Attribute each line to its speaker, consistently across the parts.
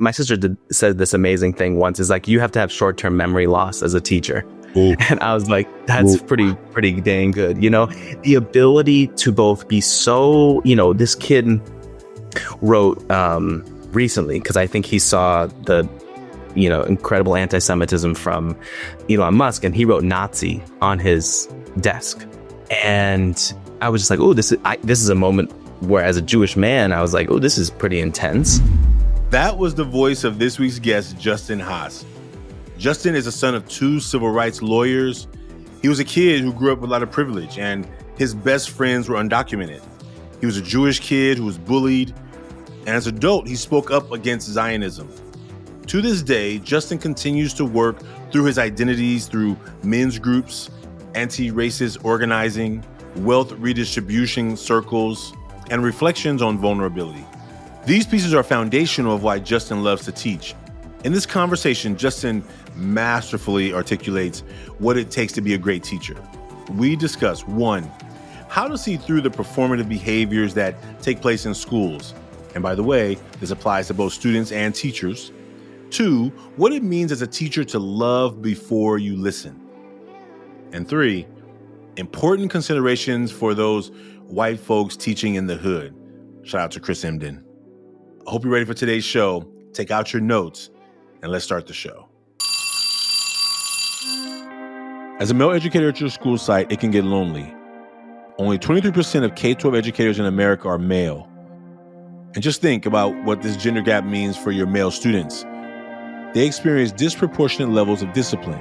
Speaker 1: my sister said this amazing thing once, is like, you have to have short-term memory loss as a teacher. Ooh. And I was like, that's pretty dang good. The ability to both be so, this kid wrote recently, because I think he saw the, incredible anti-Semitism from Elon Musk, and he wrote Nazi on his desk. And I was just like, oh, this is a moment where, as a Jewish man, I was like, oh, this is pretty intense.
Speaker 2: That was the voice of this week's guest, Justin Haas. Justin is the son of 2 civil rights lawyers. He was a kid who grew up with a lot of privilege, and his best friends were undocumented. He was a Jewish kid who was bullied, and as an adult, he spoke up against Zionism. To this day, Justin continues to work through his identities through men's groups, anti-racist organizing, wealth redistribution circles, and reflections on vulnerability. These pieces are foundational of why Justin loves to teach. In this conversation, Justin masterfully articulates what it takes to be a great teacher. We discuss 1, how to see through the performative behaviors that take place in schools. And by the way, this applies to both students and teachers. 2, what it means as a teacher to love before you listen. And 3, important considerations for those white folks teaching in the hood. Shout out to Chris Emden. I hope you're ready for today's show. Take out your notes and let's start the show. As a male educator at your school site, it can get lonely. Only 23% of K-12 educators in America are male. And just think about what this gender gap means for your male students. They experience disproportionate levels of discipline.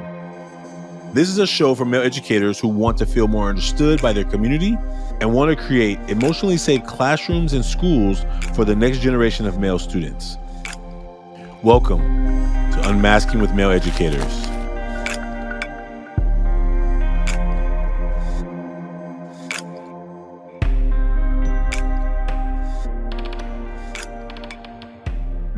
Speaker 2: This is a show for male educators who want to feel more understood by their community and want to create emotionally safe classrooms and schools for the next generation of male students. Welcome to Unmasking with Male Educators.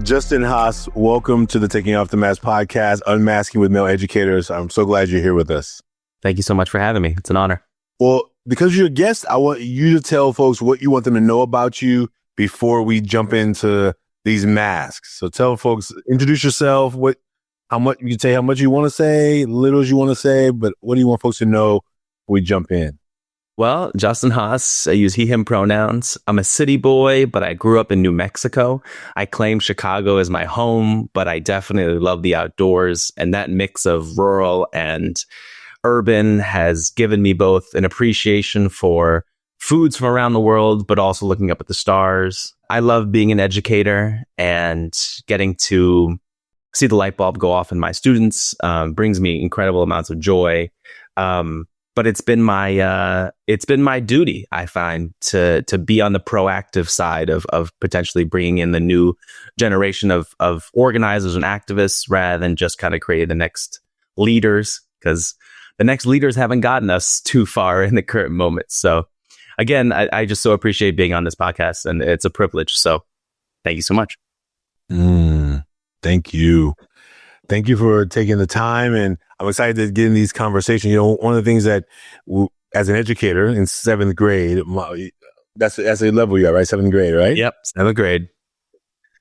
Speaker 2: Justin Haas, welcome to the Taking Off the Mask podcast, Unmasking with Male Educators. I'm so glad you're here with us.
Speaker 1: Thank you so much for having me. It's an honor.
Speaker 2: Well, because you're a guest, I want you to tell folks what you want them to know about you before we jump into these masks. So tell folks, introduce yourself, how much you can say, how much you want to say, little as you want to say, but what do you want folks to know before we jump in?
Speaker 1: Well, Justin Haas, I use he, him pronouns. I'm a city boy, but I grew up in New Mexico. I claim Chicago as my home, but I definitely love the outdoors. And that mix of rural and urban has given me both an appreciation for foods from around the world, but also looking up at the stars. I love being an educator, and getting to see the light bulb go off in my students brings me incredible amounts of joy. But it's been my duty, I find, to be on the proactive side of potentially bringing in the new generation of organizers and activists, rather than just kind of create the next leaders, because the next leaders haven't gotten us too far in the current moment. So again, I just so appreciate being on this podcast, and it's a privilege. So thank you so much.
Speaker 2: Thank you. Thank you for taking the time, and I'm excited to get in these conversations. One of the things that, as an educator in 7th grade, that's a level you're at, right? 7th grade, right?
Speaker 1: Yep, 7th grade.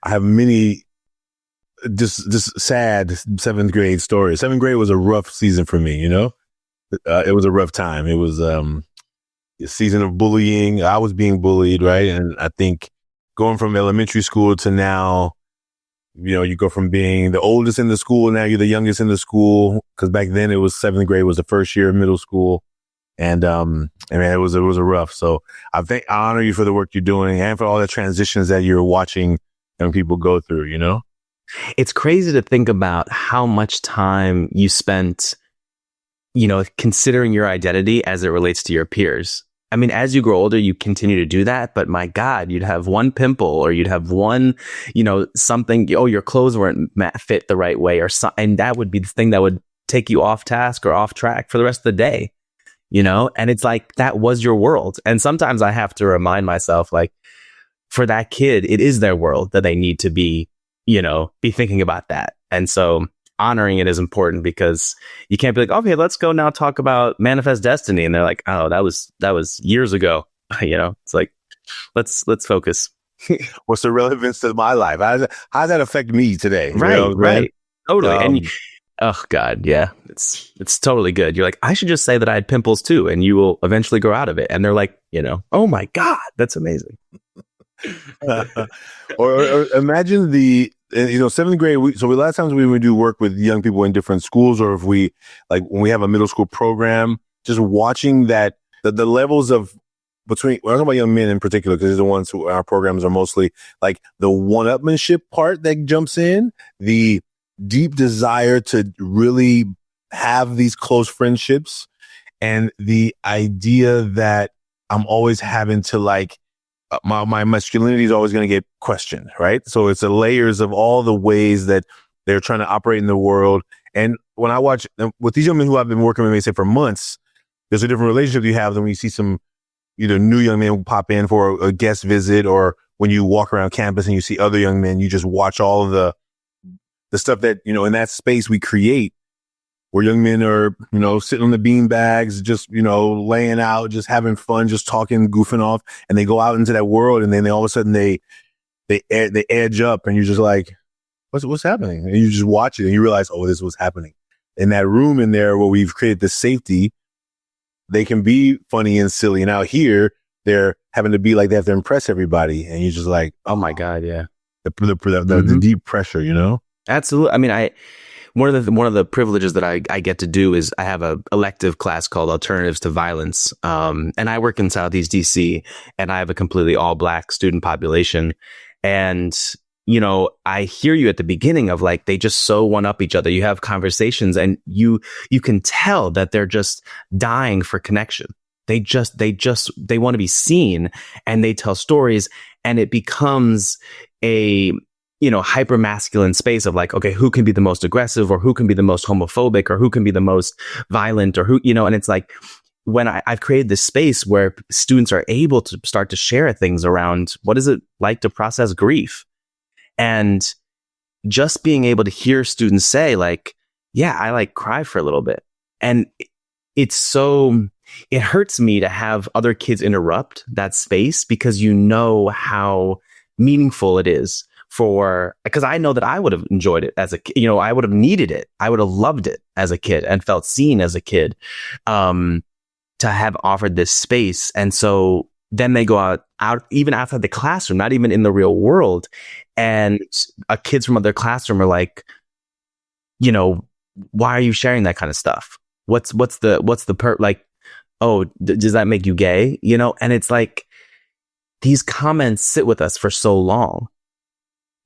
Speaker 2: I have many just sad 7th grade stories. 7th grade was a rough season for me. It was a rough time. It was a season of bullying. I was being bullied, right? And I think going from elementary school to now, you go from being the oldest in the school, now you're the youngest in the school. Because back then it was 7th grade was the first year of middle school, and man, it was a rough. So I honor you for the work you're doing and for all the transitions that you're watching young people go through.
Speaker 1: It's crazy to think about how much time you spent, considering your identity as it relates to your peers. I mean, as you grow older, you continue to do that. But my God, you'd have one pimple, or you'd have one, something. Oh, your clothes weren't fit the right way, and that would be the thing that would take you off task or off track for the rest of the day. And it's like, that was your world. And sometimes I have to remind myself, like, for that kid, it is their world that they need to be thinking about that. And so honoring it is important, because you can't be like, okay, let's go now talk about Manifest Destiny. And they're like, oh, that was years ago. It's like, let's focus.
Speaker 2: What's the relevance to my life? How does that affect me today? You know
Speaker 1: Right,
Speaker 2: what I'm saying?
Speaker 1: right. Totally. Oh God, yeah. It's totally good. You're like, I should just say that I had pimples too, and you will eventually grow out of it. And they're like, oh my God, that's amazing.
Speaker 2: or imagine seventh grade. So a lot of times we do work with young people in different schools, or if we when we have a middle school program, just watching that the levels of between. We're talking about young men in particular because they're the ones who our programs are mostly like the one-upmanship part that jumps in, the deep desire to really have these close friendships, and the idea that I'm always having to my masculinity is always going to get questioned, right? So it's the layers of all the ways that they're trying to operate in the world. And when I watch with these young men who I've been working with, maybe say for months, there's a different relationship you have than when you see some either new young men pop in for a guest visit, or when you walk around campus and you see other young men, you just watch all of the stuff that, in that space we create, where young men are, sitting on the bean bags, just, laying out, just having fun, just talking, goofing off. And they go out into that world, and then all of a sudden they edge up, and you're just like, what's happening? And you just watch it and you realize, oh, this is what's happening. In that room in there where we've created this safety, they can be funny and silly. And out here, they're having to be like they have to impress everybody. And you're just like,
Speaker 1: oh my God, yeah.
Speaker 2: The deep pressure,
Speaker 1: Absolutely. I mean, one of the privileges that I get to do is I have a elective class called Alternatives to Violence. And I work in Southeast DC, and I have a completely all Black student population. And, I hear you at the beginning of they just so one up each other. You have conversations, and you can tell that they're just dying for connection. They want to be seen, and they tell stories, and it becomes a hyper masculine space of okay, who can be the most aggressive, or who can be the most homophobic, or who can be the most violent, or who, and it's when I've created this space where students are able to start to share things around what is it like to process grief, and just being able to hear students say yeah, I cry for a little bit. And it hurts me to have other kids interrupt that space, because how meaningful it is because I know that I would have enjoyed it as a kid. I would have needed it. I would have loved it as a kid and felt seen as a kid, to have offered this space. And so then they go out even outside the classroom, not even in the real world. And kids from other classroom are like, why are you sharing that kind of stuff? What's the oh, does that make you gay? And it's these comments sit with us for so long.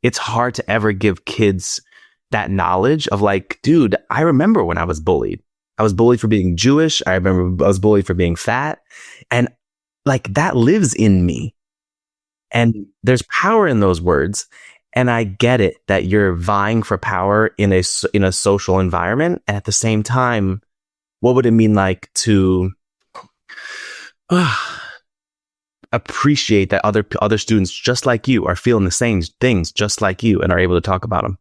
Speaker 1: It's hard to ever give kids that knowledge of dude, I remember when I was bullied. I was bullied for being Jewish. I remember I was bullied for being fat. And that lives in me. And there's power in those words. And I get it that you're vying for power in a social environment. And at the same time, what would it mean to appreciate that other students just like you are feeling the same things just like you and are able to talk about them?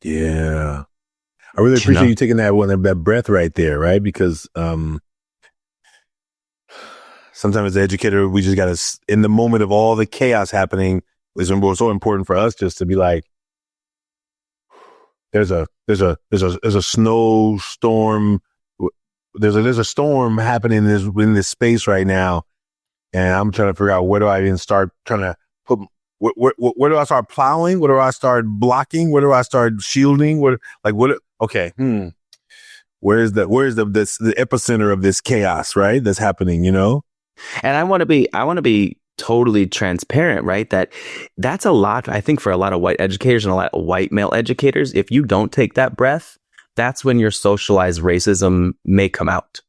Speaker 2: Yeah. I really appreciate you taking that breath right there, right? Because sometimes as an educator, we just got to, in the moment of all the chaos happening, it's so important for us just to be there's a snowstorm. There's a storm happening in this space right now. And I'm trying to figure out, where do I even start trying to put, where do I start plowing? Where do I start blocking? Where do I start shielding? Okay. Where's the epicenter of this chaos, right? That's happening, And
Speaker 1: I want to be totally transparent, right? That's a lot, I think, for a lot of white educators and a lot of white male educators. If you don't take that breath, that's when your socialized racism may come out,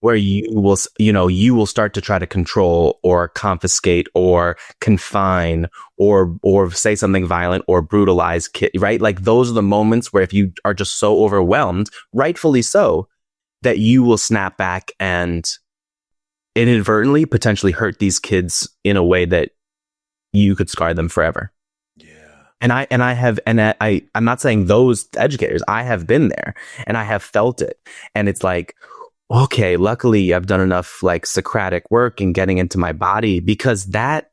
Speaker 1: where you will start to try to control or confiscate or confine or say something violent or brutalize kid, right? Those are the moments where if you are just so overwhelmed, rightfully so, that you will snap back and inadvertently potentially hurt these kids in a way that you could scar them forever. And I'm not saying those educators, I have been there and I have felt it. And it's okay, luckily I've done enough Socratic work and getting into my body, because that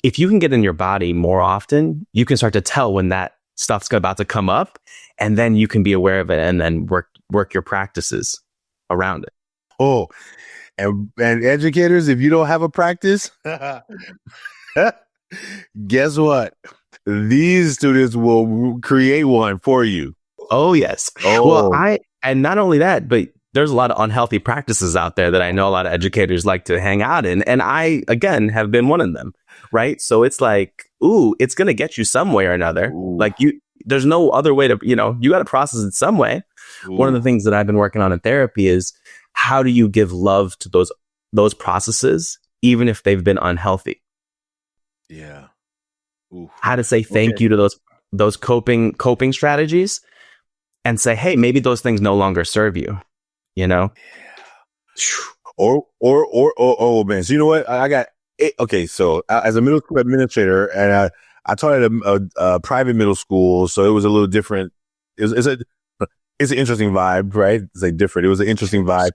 Speaker 1: if you can get in your body more often, you can start to tell when that stuff's about to come up, and then you can be aware of it and then work your practices around it.
Speaker 2: Oh, and educators, if you don't have a practice, guess what? These students will create one for you.
Speaker 1: Oh, yes.
Speaker 2: Oh.
Speaker 1: Well, and not only that, but there's a lot of unhealthy practices out there that I know a lot of educators like to hang out in. And I, again, have been one of them. Right. So it's like, ooh, it's going to get you some way or another.
Speaker 2: Ooh.
Speaker 1: Like there's no other way to, you got to process it some way. Ooh. One of the things that I've been working on in therapy is how do you give love to those processes, even if they've been unhealthy?
Speaker 2: Yeah.
Speaker 1: Ooh. How to say thank you to those coping strategies and say, hey, maybe those things no longer serve you, Yeah.
Speaker 2: Or oh man. So you know what? I got it. Okay. So as a middle school administrator, and I taught at a private middle school, so it was a little different. It's an interesting vibe, right? It's like different. It was an interesting vibe.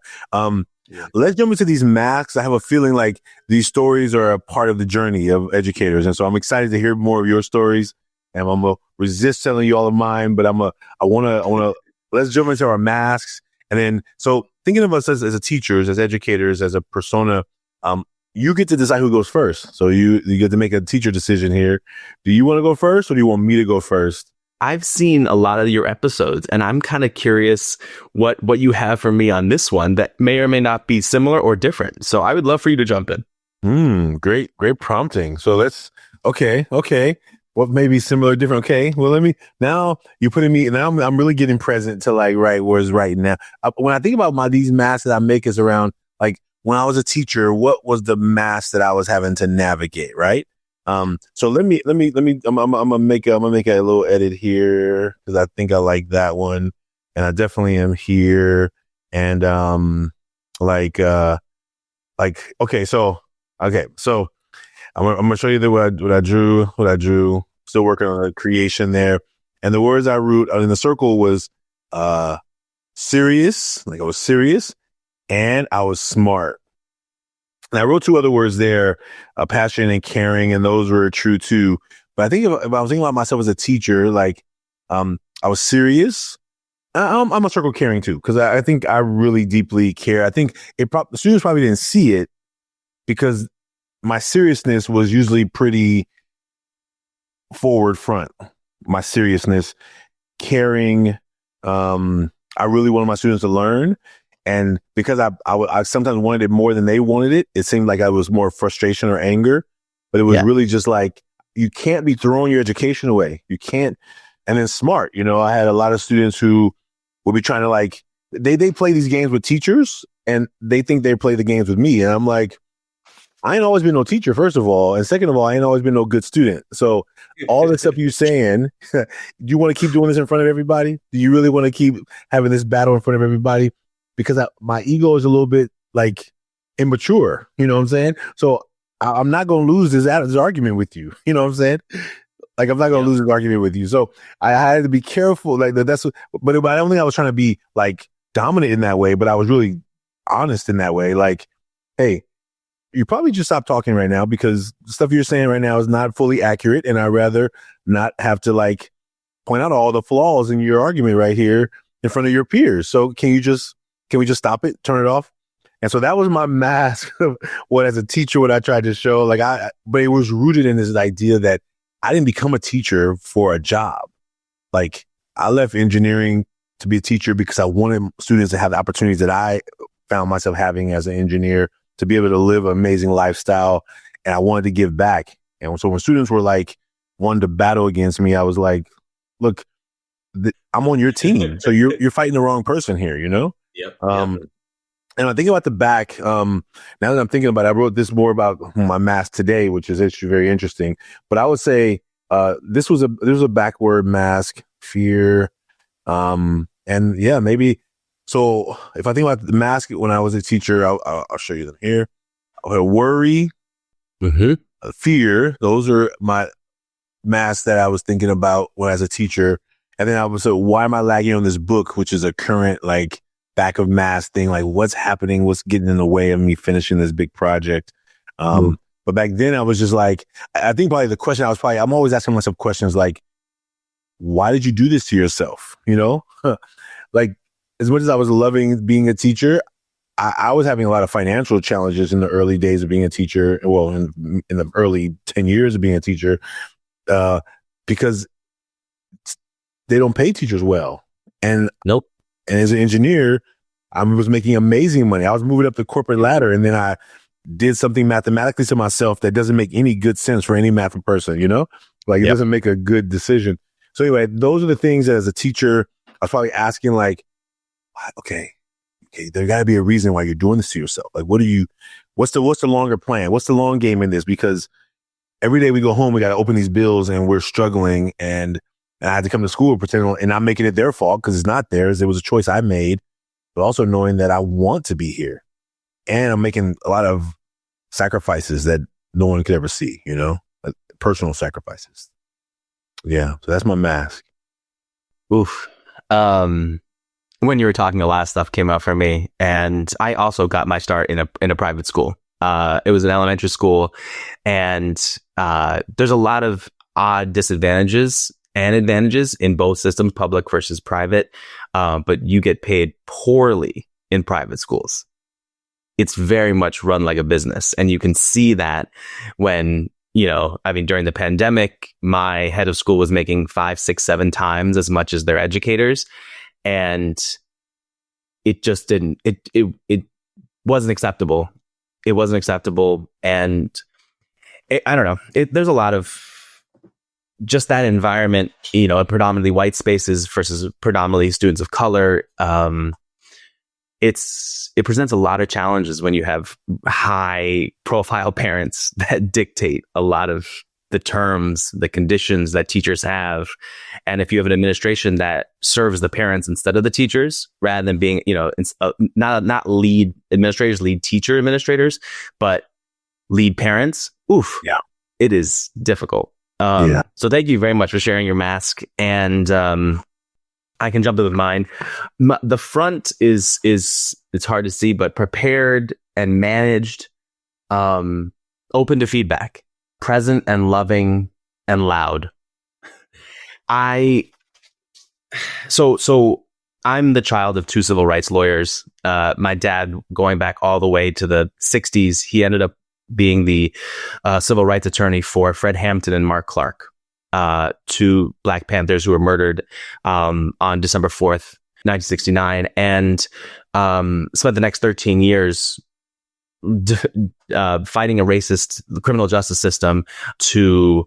Speaker 2: Let's jump into these masks. I have a feeling like these stories are a part of the journey of educators, and so I'm excited to hear more of your stories. And I'm gonna resist telling you all of mine, but I wanna let's jump into our masks. And then, so thinking of us as teachers, as educators, as a persona, you get to decide who goes first. So you get to make a teacher decision here. Do you want to go first, or do you want me to go first?
Speaker 1: I've seen a lot of your episodes, and I'm kind of curious what you have for me on this one that may or may not be similar or different. So I would love for you to jump in.
Speaker 2: Great prompting. So okay. What may be similar or different? Okay. Well, now you're putting me, now I'm really getting present to like, right, where's right now. When I think about these masks that I make is around, like when I was a teacher, what was the mask that I was having to navigate? Right. So let me, I'm gonna make a little edit here because I think I like that one. And I definitely am here. And, okay. So I'm gonna show you what I drew. Still working on the creation there. And the words I wrote in the circle was serious, like I was serious, and I was smart. And I wrote two other words there, passion and caring, and those were true too. But I think if I was thinking about myself as a teacher, like I was serious. I'm a circle caring too, because I think I really deeply care. I think the students probably didn't see it because my seriousness was usually pretty forward front. My seriousness, caring. I really wanted my students to learn. And because I sometimes wanted it more than they wanted it, it seemed like I was more frustration or anger. But it was really just like, you can't be throwing your education away. You can't. And then smart. I had a lot of students who would be trying to like, they play these games with teachers and they think they play the games with me. And I'm like, I ain't always been no teacher, first of all. And second of all, I ain't always been no good student. So all the stuff you saying, do you want to keep doing this in front of everybody? Do you really want to keep having this battle in front of everybody? Because my ego is a little bit like immature. You know what I'm saying? So I'm not going to lose this argument with you. You know what I'm saying? Like, I'm not going to lose this argument with you. So I had to be careful. Like but I don't think I was trying to be like dominant in that way, but I was really honest in that way. Like, hey, you probably just stop talking right now because the stuff you're saying right now is not fully accurate. And I'd rather not have to like point out all the flaws in your argument right here in front of your peers. So can we just stop it, turn it off? And so that was my mask of what, as a teacher, what I tried to show. But it was rooted in this idea that I didn't become a teacher for a job. Like, I left engineering to be a teacher because I wanted students to have the opportunities that I found myself having as an engineer, to be able to live an amazing lifestyle. And I wanted to give back. And so when students were like, wanted to battle against me, I was like, look, I'm on your team. So you're fighting the wrong person here,
Speaker 1: Yep.
Speaker 2: And I think about the back. Now that I'm thinking about it, I wrote this more about my mask today, which is actually very interesting. But I would say this was a backward mask, fear. And yeah, maybe. So if I think about the mask when I was a teacher, I'll show you them here. Worry, fear. Those are my masks that I was thinking about when I was a teacher. And then I was like, why am I lagging on this book, which is a current like back of mask thing? Like, what's happening? What's getting in the way of me finishing this big project? But back then I was just like, I think probably the question I'm always asking myself questions like, why did you do this to yourself? You know, like as much as I was loving being a teacher, I was having a lot of financial challenges in the early days of being a teacher. Well, in the early 10 years of being a teacher, because they don't pay teachers well. And
Speaker 1: Nope.
Speaker 2: And as an engineer, I was making amazing money. I was moving up the corporate ladder, and then I did something mathematically to myself that doesn't make any good sense for any math person, you know? Like it doesn't make a good decision. So anyway, those are the things that as a teacher, I was probably asking like, okay, there gotta be a reason why you're doing this to yourself. Like, what's the longer plan? What's the long game in this? Because every day we go home, we got to open these bills and we're struggling. And I had to come to school pretending, and I'm making it their fault because it's not theirs. It was a choice I made, but also knowing that I want to be here. And I'm making a lot of sacrifices that no one could ever see, you know, like personal sacrifices. Yeah. So that's my mask.
Speaker 1: Oof. When you were talking, a lot of stuff came out for me, and I also got my start in a private school. It was an elementary school, and there's a lot of odd disadvantages and advantages in both systems, public versus private. But you get paid poorly in private schools. It's very much run like a business, and you can see that when, you know, I mean, during the pandemic, my head of school was making 5, 6, 7 times as much as their educators. And it just didn't, it wasn't acceptable. It wasn't acceptable. And I don't know, there's a lot of just that environment, you know, predominantly white spaces versus predominantly students of color. It presents a lot of challenges when you have high profile parents that dictate a lot of the terms, the conditions that teachers have. And if you have an administration that serves the parents instead of the teachers, rather than being, you know, not lead administrators, lead teacher administrators, but lead parents, it is difficult. So thank you very much for sharing your mask. And I can jump in with mine. The front is it's hard to see, but prepared and managed, open to feedback, present and loving and loud. So I'm the child of 2 civil rights lawyers. My dad, going back all the way to the 60s, he ended up being the civil rights attorney for Fred Hampton and Mark Clark, 2 Black Panthers who were murdered on December 4th, 1969, and spent the next 13 years fighting a racist criminal justice system to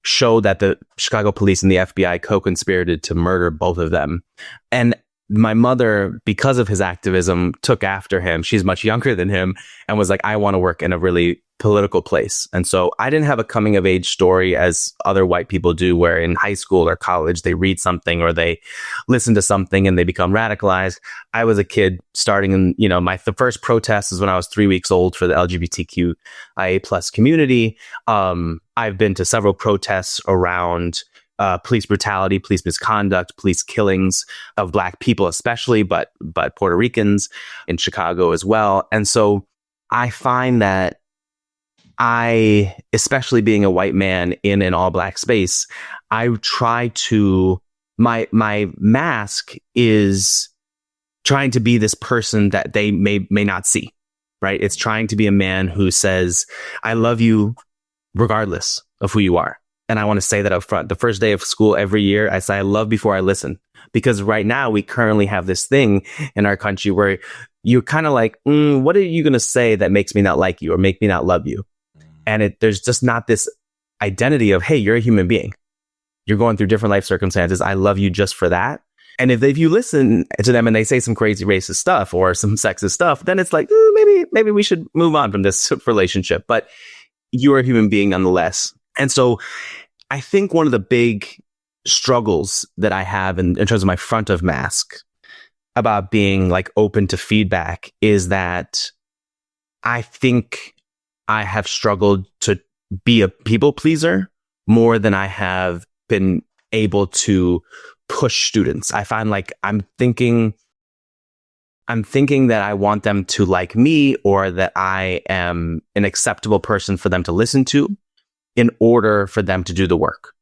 Speaker 1: show that the Chicago police and the FBI co-conspirated to murder both of them. And my mother, because of his activism, took after him. She's much younger than him and was like, I want to work in a really political place. And so I didn't have a coming of age story as other white people do, where in high school or college, they read something or they listen to something and they become radicalized. I was a kid starting in, you know, the first protest is when I was 3 weeks old for the LGBTQIA plus community. I've been to several protests around police brutality, police misconduct, police killings of Black people, especially, but Puerto Ricans in Chicago as well. And so I find that especially being a white man in an all Black space, I try to, my mask is trying to be this person that they may not see, right? It's trying to be a man who says, I love you regardless of who you are. And I want to say that up front. The first day of school every year, I say, I love before I listen. Because right now we currently have this thing in our country where you're kind of like, what are you going to say that makes me not like you or make me not love you? And there's just not this identity of, hey, you're a human being. You're going through different life circumstances. I love you just for that. And if you listen to them and they say some crazy racist stuff or some sexist stuff, then it's like, maybe we should move on from this relationship. But you're a human being nonetheless. And so I think one of the big struggles that I have in terms of my front of mask about being like open to feedback is that I think I have struggled to be a people pleaser more than I have been able to push students. I find like I'm I'm thinking that I want them to like me, or that I am an acceptable person for them to listen to in order for them to do the work.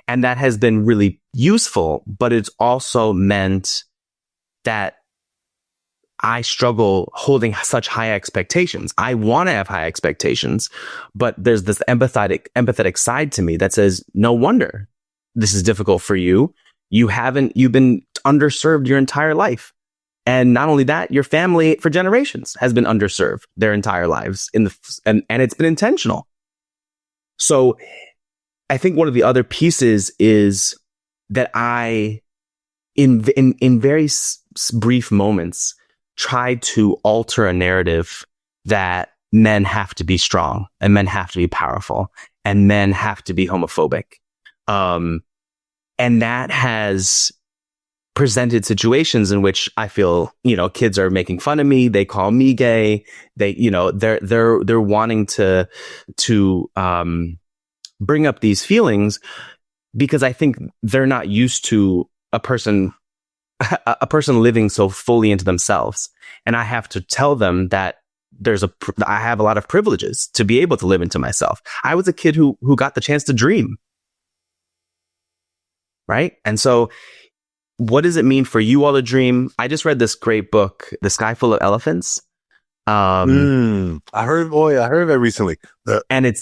Speaker 1: And that has been really useful, but it's also meant that I struggle holding such high expectations. I want to have high expectations, but there's this empathetic side to me that says, no wonder this is difficult for you. You've been underserved your entire life. And not only that, your family for generations has been underserved their entire lives and it's been intentional. So I think one of the other pieces is that I, in very brief moments, try to alter a narrative that men have to be strong and men have to be powerful and men have to be homophobic. And that has presented situations in which I feel, kids are making fun of me. They call me gay. They're wanting to bring up these feelings because I think they're not used to a person living so fully into themselves. And I have to tell them that I have a lot of privileges to be able to live into myself. I was a kid who got the chance to dream. Right. And so what does it mean for you all to dream? I just read this great book, The Sky Full of Elephants.
Speaker 2: I heard of it recently.
Speaker 1: And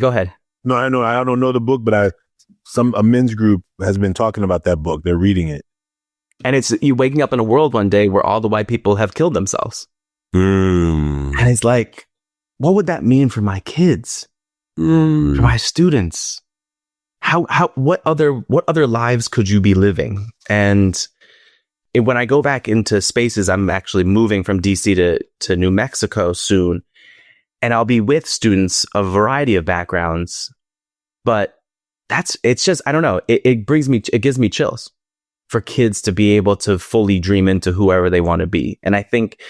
Speaker 1: go ahead.
Speaker 2: No, I know. I don't know the book, but a men's group has been talking about that book. They're reading it.
Speaker 1: And it's you waking up in a world one day where all the white people have killed themselves. And it's like, what would that mean for my kids? For my students? What other lives could you be living? And when I go back into spaces, I'm actually moving from DC to New Mexico soon. And I'll be with students of a variety of backgrounds, but it's just, I don't know. It gives me chills for kids to be able to fully dream into whoever they want to be. And I think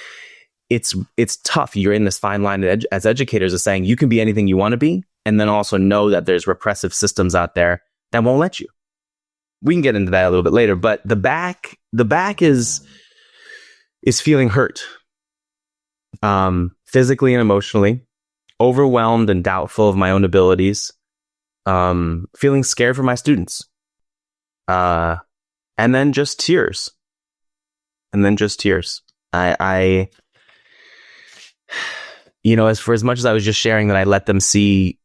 Speaker 1: it's tough. You're in this fine line as educators of saying you can be anything you want to be, and then also know that there's repressive systems out there that won't let you. We can get into that a little bit later, but the back is feeling hurt. Physically and emotionally, overwhelmed and doubtful of my own abilities, feeling scared for my students, and then just tears. I as much as I was just sharing that I let them see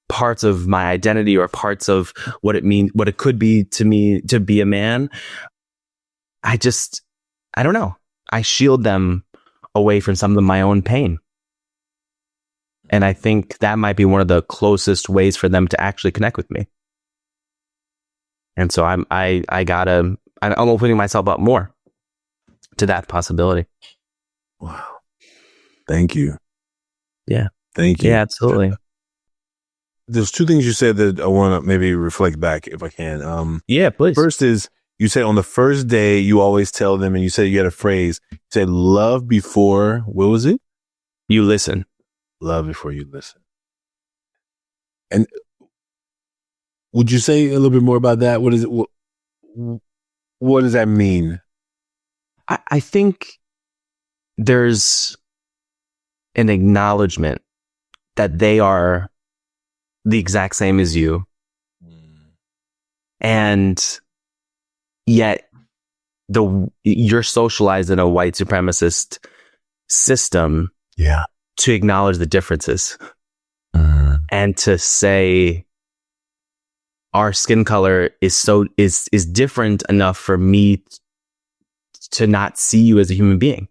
Speaker 1: parts of my identity or parts of what it could be to me to be a man, I don't know. I shield them away from some of my own pain. And I think that might be one of the closest ways for them to actually connect with me. And so I'm opening myself up more to that possibility.
Speaker 2: Wow. Thank you.
Speaker 1: Yeah.
Speaker 2: Thank you.
Speaker 1: Yeah, absolutely.
Speaker 2: There's two things you said that I want to maybe reflect back if I can.
Speaker 1: Yeah, please.
Speaker 2: First is, you said on the first day, you always tell them, and you said you had a phrase, you said love before, what was it?
Speaker 1: You listen.
Speaker 2: Love before you listen. And would you say a little bit more about that? What is it? What does that mean?
Speaker 1: I think there's an acknowledgement that they are the exact same as you. And yet you're socialized in a white supremacist system to acknowledge the differences and to say our skin color is different enough for me to not see you as a human being.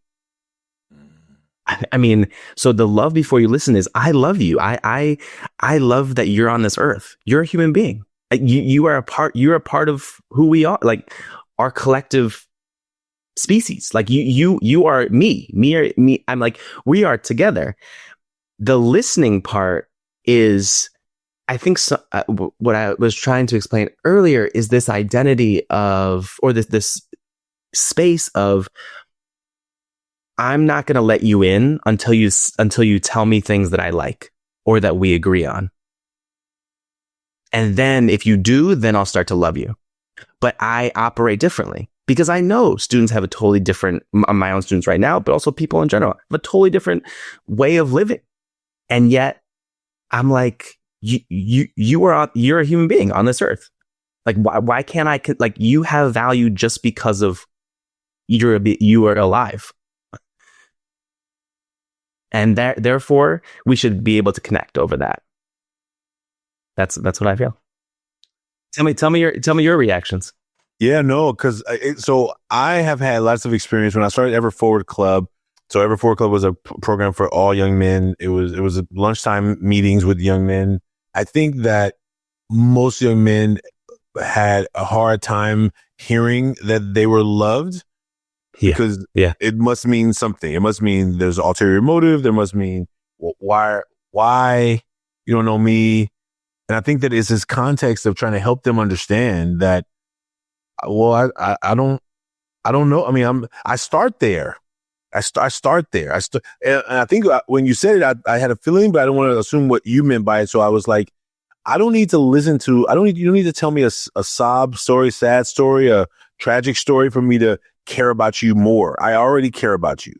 Speaker 1: I mean, so the love before you listen is I love you. I love that you're on this earth. You're a human being. You're a part of who we are, like our collective species. Like you are me. I'm like, we are together. The listening part is, I think what I was trying to explain earlier is this identity of, or this space of, I'm not going to let you in until you tell me things that I like or that we agree on. And then if you do, then I'll start to love you. But I operate differently because I know students have a totally different, my own students right now, but also people in general, have a totally different way of living. And yet I'm like, you're a human being on this earth. Like, why can't I, like, you have value just because of you are alive. And therefore we should be able to connect over that. That's what I feel. Tell me your reactions.
Speaker 2: Yeah, no, because so I have had lots of experience when I started Ever Forward Club. So Ever Forward Club was a program for all young men. It was lunchtime meetings with young men. I think that most young men had a hard time hearing that they were loved, because it must mean something. It must mean there's an ulterior motive. There must mean, well, why you don't know me. And I think that it's this context of trying to help them understand that, well, I don't know. I mean, I start there. I start there. And I think when you said it, I had a feeling, but I don't want to assume what you meant by it. So I was like, you don't need to tell me a sob story, sad story, a tragic story for me to care about you more. I already care about you.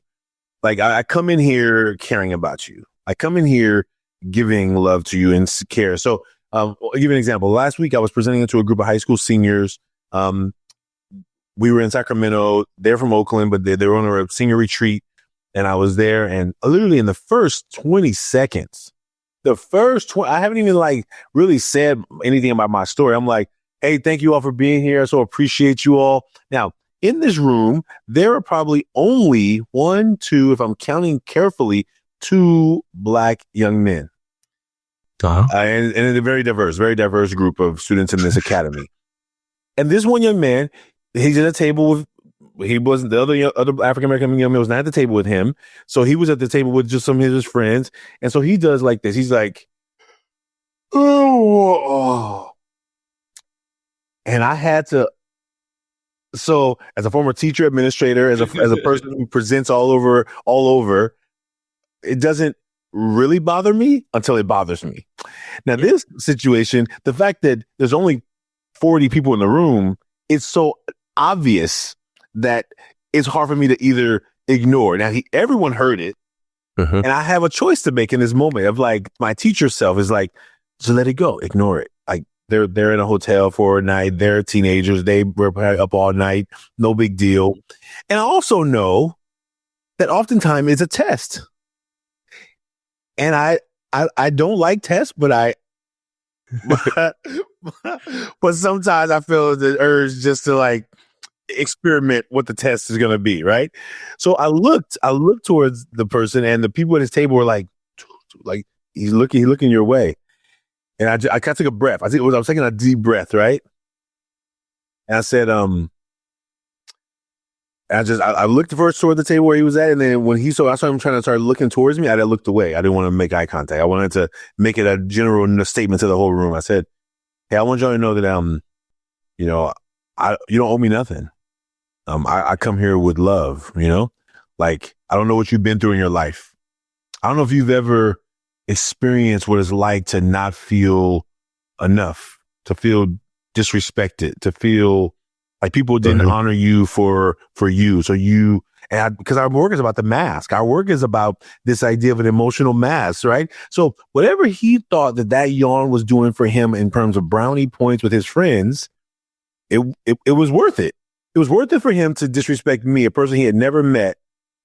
Speaker 2: Like, I come in here caring about you. I come in here giving love to you and care. So I'll give you an example. Last week, I was presenting to a group of high school seniors. We were in Sacramento. They're from Oakland, but they were on a senior retreat. And I was there, and literally in the first 20 seconds, I haven't even like really said anything about my story. I'm like, hey, thank you all for being here. So appreciate you all. Now, in this room, there are probably only 1, 2, if I'm counting carefully, 2 Black young men. And it's a very diverse group of students in this academy. And this one young man, he's at a table with, he wasn't, the other African-American young man was not at the table with him. So he was at the table with just some of his friends. And so he does like this. He's like, oh. And I had to, so as a former teacher, administrator, as a person who presents all over, it doesn't really bother me until it bothers me. Now, this situation, the fact that there's only 40 people in the room, it's so obvious that it's hard for me to either ignore. Now, everyone heard it, and I have a choice to make in this moment of like, my teacher self is like, so let it go, ignore it. Like, they're in a hotel for a night. They're teenagers. They were up all night. No big deal. And I also know that oftentimes it's a test. And I don't like tests, but but sometimes I feel the urge just to like experiment what the test is going to be. Right. So I looked towards the person, and the people at his table were like he's looking your way. And I kind of took a breath. I was taking a deep breath. Right. And I said, I looked first toward the table where he was at, and then when I saw him trying to start looking towards me, I looked away. I didn't want to make eye contact. I wanted to make it a general statement to the whole room. I said, hey, I want y'all to know that you don't owe me nothing. I come here with love, like, I don't know what you've been through in your life. I don't know if you've ever experienced what it's like to not feel enough, to feel disrespected, to feel like people didn't honor you for you. So because our work is about the mask. Our work is about this idea of an emotional mask, right? So whatever he thought that yawn was doing for him in terms of brownie points with his friends, it was worth it. It was worth it for him to disrespect me, a person he had never met,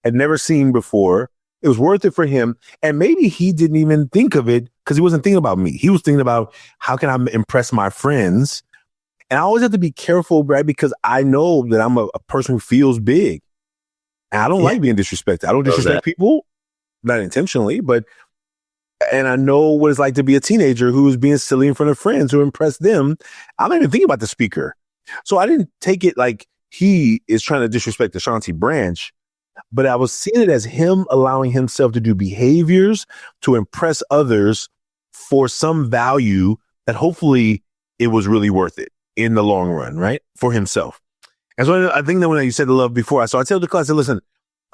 Speaker 2: had never seen before. It was worth it for him. And maybe he didn't even think of it because he wasn't thinking about me. He was thinking about, how can I impress my friends? And I always have to be careful, right? Because I know that I'm a person who feels big. And I don't like being disrespected. I don't disrespect people, not intentionally, and I know what it's like to be a teenager who's being silly in front of friends who impress them. I don't even think about the speaker. So I didn't take it like he is trying to disrespect the Ashanti branch, but I was seeing it as him allowing himself to do behaviors to impress others for some value that hopefully it was really worth it in the long run, right? For himself. And so I think that when you said the love before, I tell the class, I said, listen,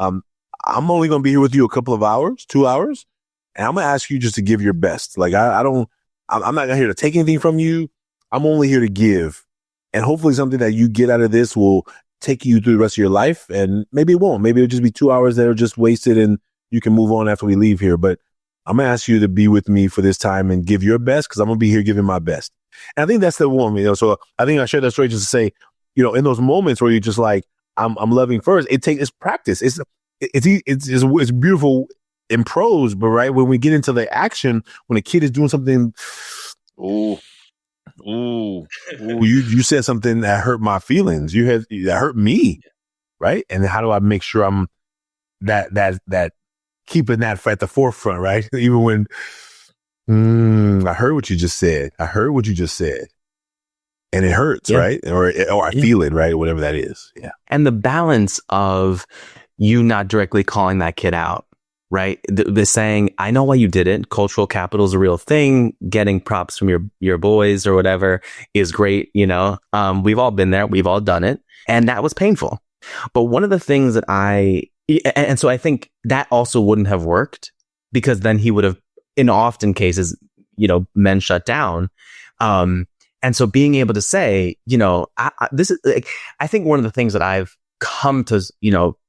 Speaker 2: I'm only going to be here with you a couple of hours, 2 hours, and I'm going to ask you just to give your best. Like, I'm not here to take anything from you. I'm only here to give. And hopefully something that you get out of this will
Speaker 3: take you through the rest of your life, and maybe it won't. Maybe it'll just be 2 hours that are just wasted and you can move on after we leave here. But I'm going to ask you to be with me for this time and give your best, because I'm going to be here giving my best. And I think that's the one, so I think I share that story just to say, in those moments where you're just like, I'm loving first, it's practice. It's beautiful in prose, but right when we get into the action, when a kid is doing something, you said something that hurt my feelings. That hurt me, right? And how do I make sure I'm that keeping that at the forefront, right? Even when I heard what you just said. And it hurts, right? Or I feel it, right? Whatever that is. Yeah.
Speaker 1: And the balance of you not directly calling that kid out, right? The saying, I know why you did it. Cultural capital is a real thing. Getting props from your boys or whatever is great. We've all been there. We've all done it. And that was painful. But one of the things that and so I think that also wouldn't have worked, because then he would have, in often cases, men shut down. And so being able to say, this is I think one of the things that I've come to,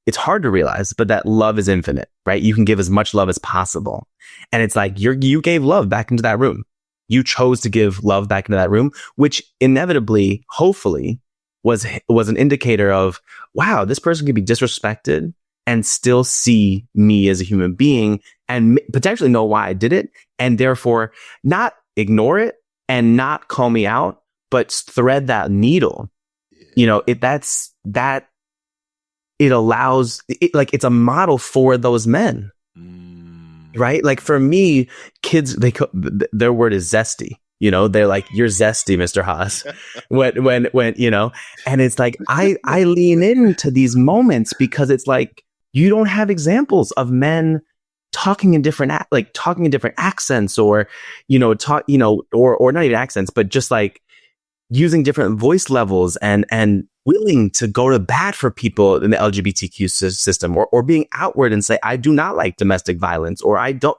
Speaker 1: it's hard to realize, but that love is infinite, right? You can give as much love as possible. And it's like you gave love back into that room. You chose to give love back into that room, which inevitably, hopefully, was an indicator of, wow, this person could be disrespected and still see me as a human being and potentially know why I did it, and therefore not ignore it and not call me out, but thread that needle. It allows it, like, it's a model for those men, right? Like for me, kids, their word is zesty. They're like, you're zesty, Mr. Haas. when and it's like, I lean into these moments because it's like, you don't have examples of men talking in different accents, or or not even accents, but just like using different voice levels and willing to go to bat for people in the LGBTQ system, or being outward and say, I do not like domestic violence, or I don't,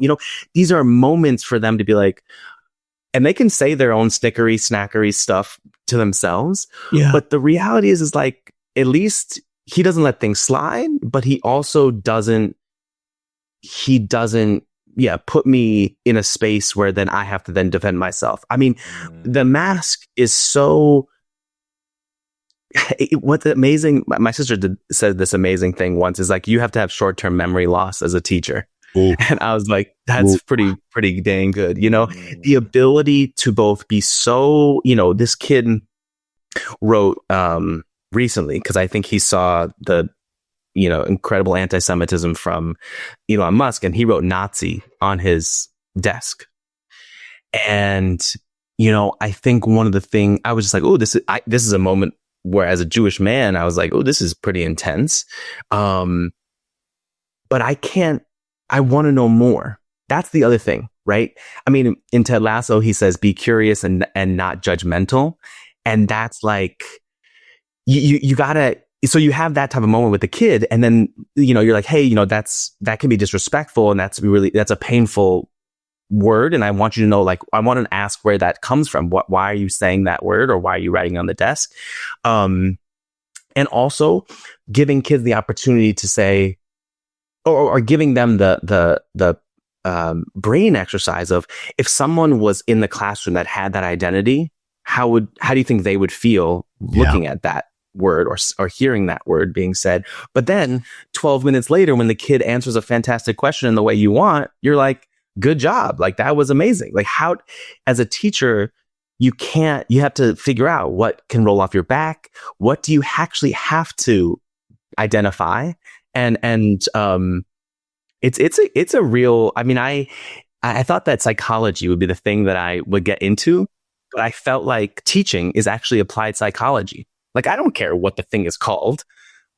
Speaker 1: these are moments for them to be like, and they can say their own snackery stuff to themselves. Yeah. But the reality is like, at least he doesn't let things slide, but he also doesn't put me in a space where then I have to then defend myself. I mean, the mask is so, what's amazing. My sister said this amazing thing once, is like, you have to have short-term memory loss as a teacher. Ooh. And I was like, that's pretty dang good. The ability to both be so, this kid wrote recently, because I think he saw the incredible anti-Semitism from Elon Musk, and he wrote Nazi on his desk. And I think one of the things I was just like, oh, this is a moment where, as a Jewish man, I was like, oh, this is pretty intense. But I want to know more. That's the other thing, right? I mean, in Ted Lasso, he says, be curious and not judgmental. And that's like, you gotta, so you have that type of moment with the kid, and then, you're like, hey, that can be disrespectful, and that's a painful word. And I want you to know, like, I want to ask where that comes from. Why are you saying that word, or why are you writing on the desk? And also giving kids the opportunity to say, or giving them the brain exercise of, if someone was in the classroom that had that identity, how do you think they would feel looking at that word or hearing that word being said? But then 12 minutes later, when the kid answers a fantastic question in the way you want, you're like, good job. Like, that was amazing. Like, how, as a teacher, you have to figure out what can roll off your back. What do you actually have to identify? And it's a real, I mean, I thought that psychology would be the thing that I would get into, but I felt like teaching is actually applied psychology. Like, I don't care what the thing is called,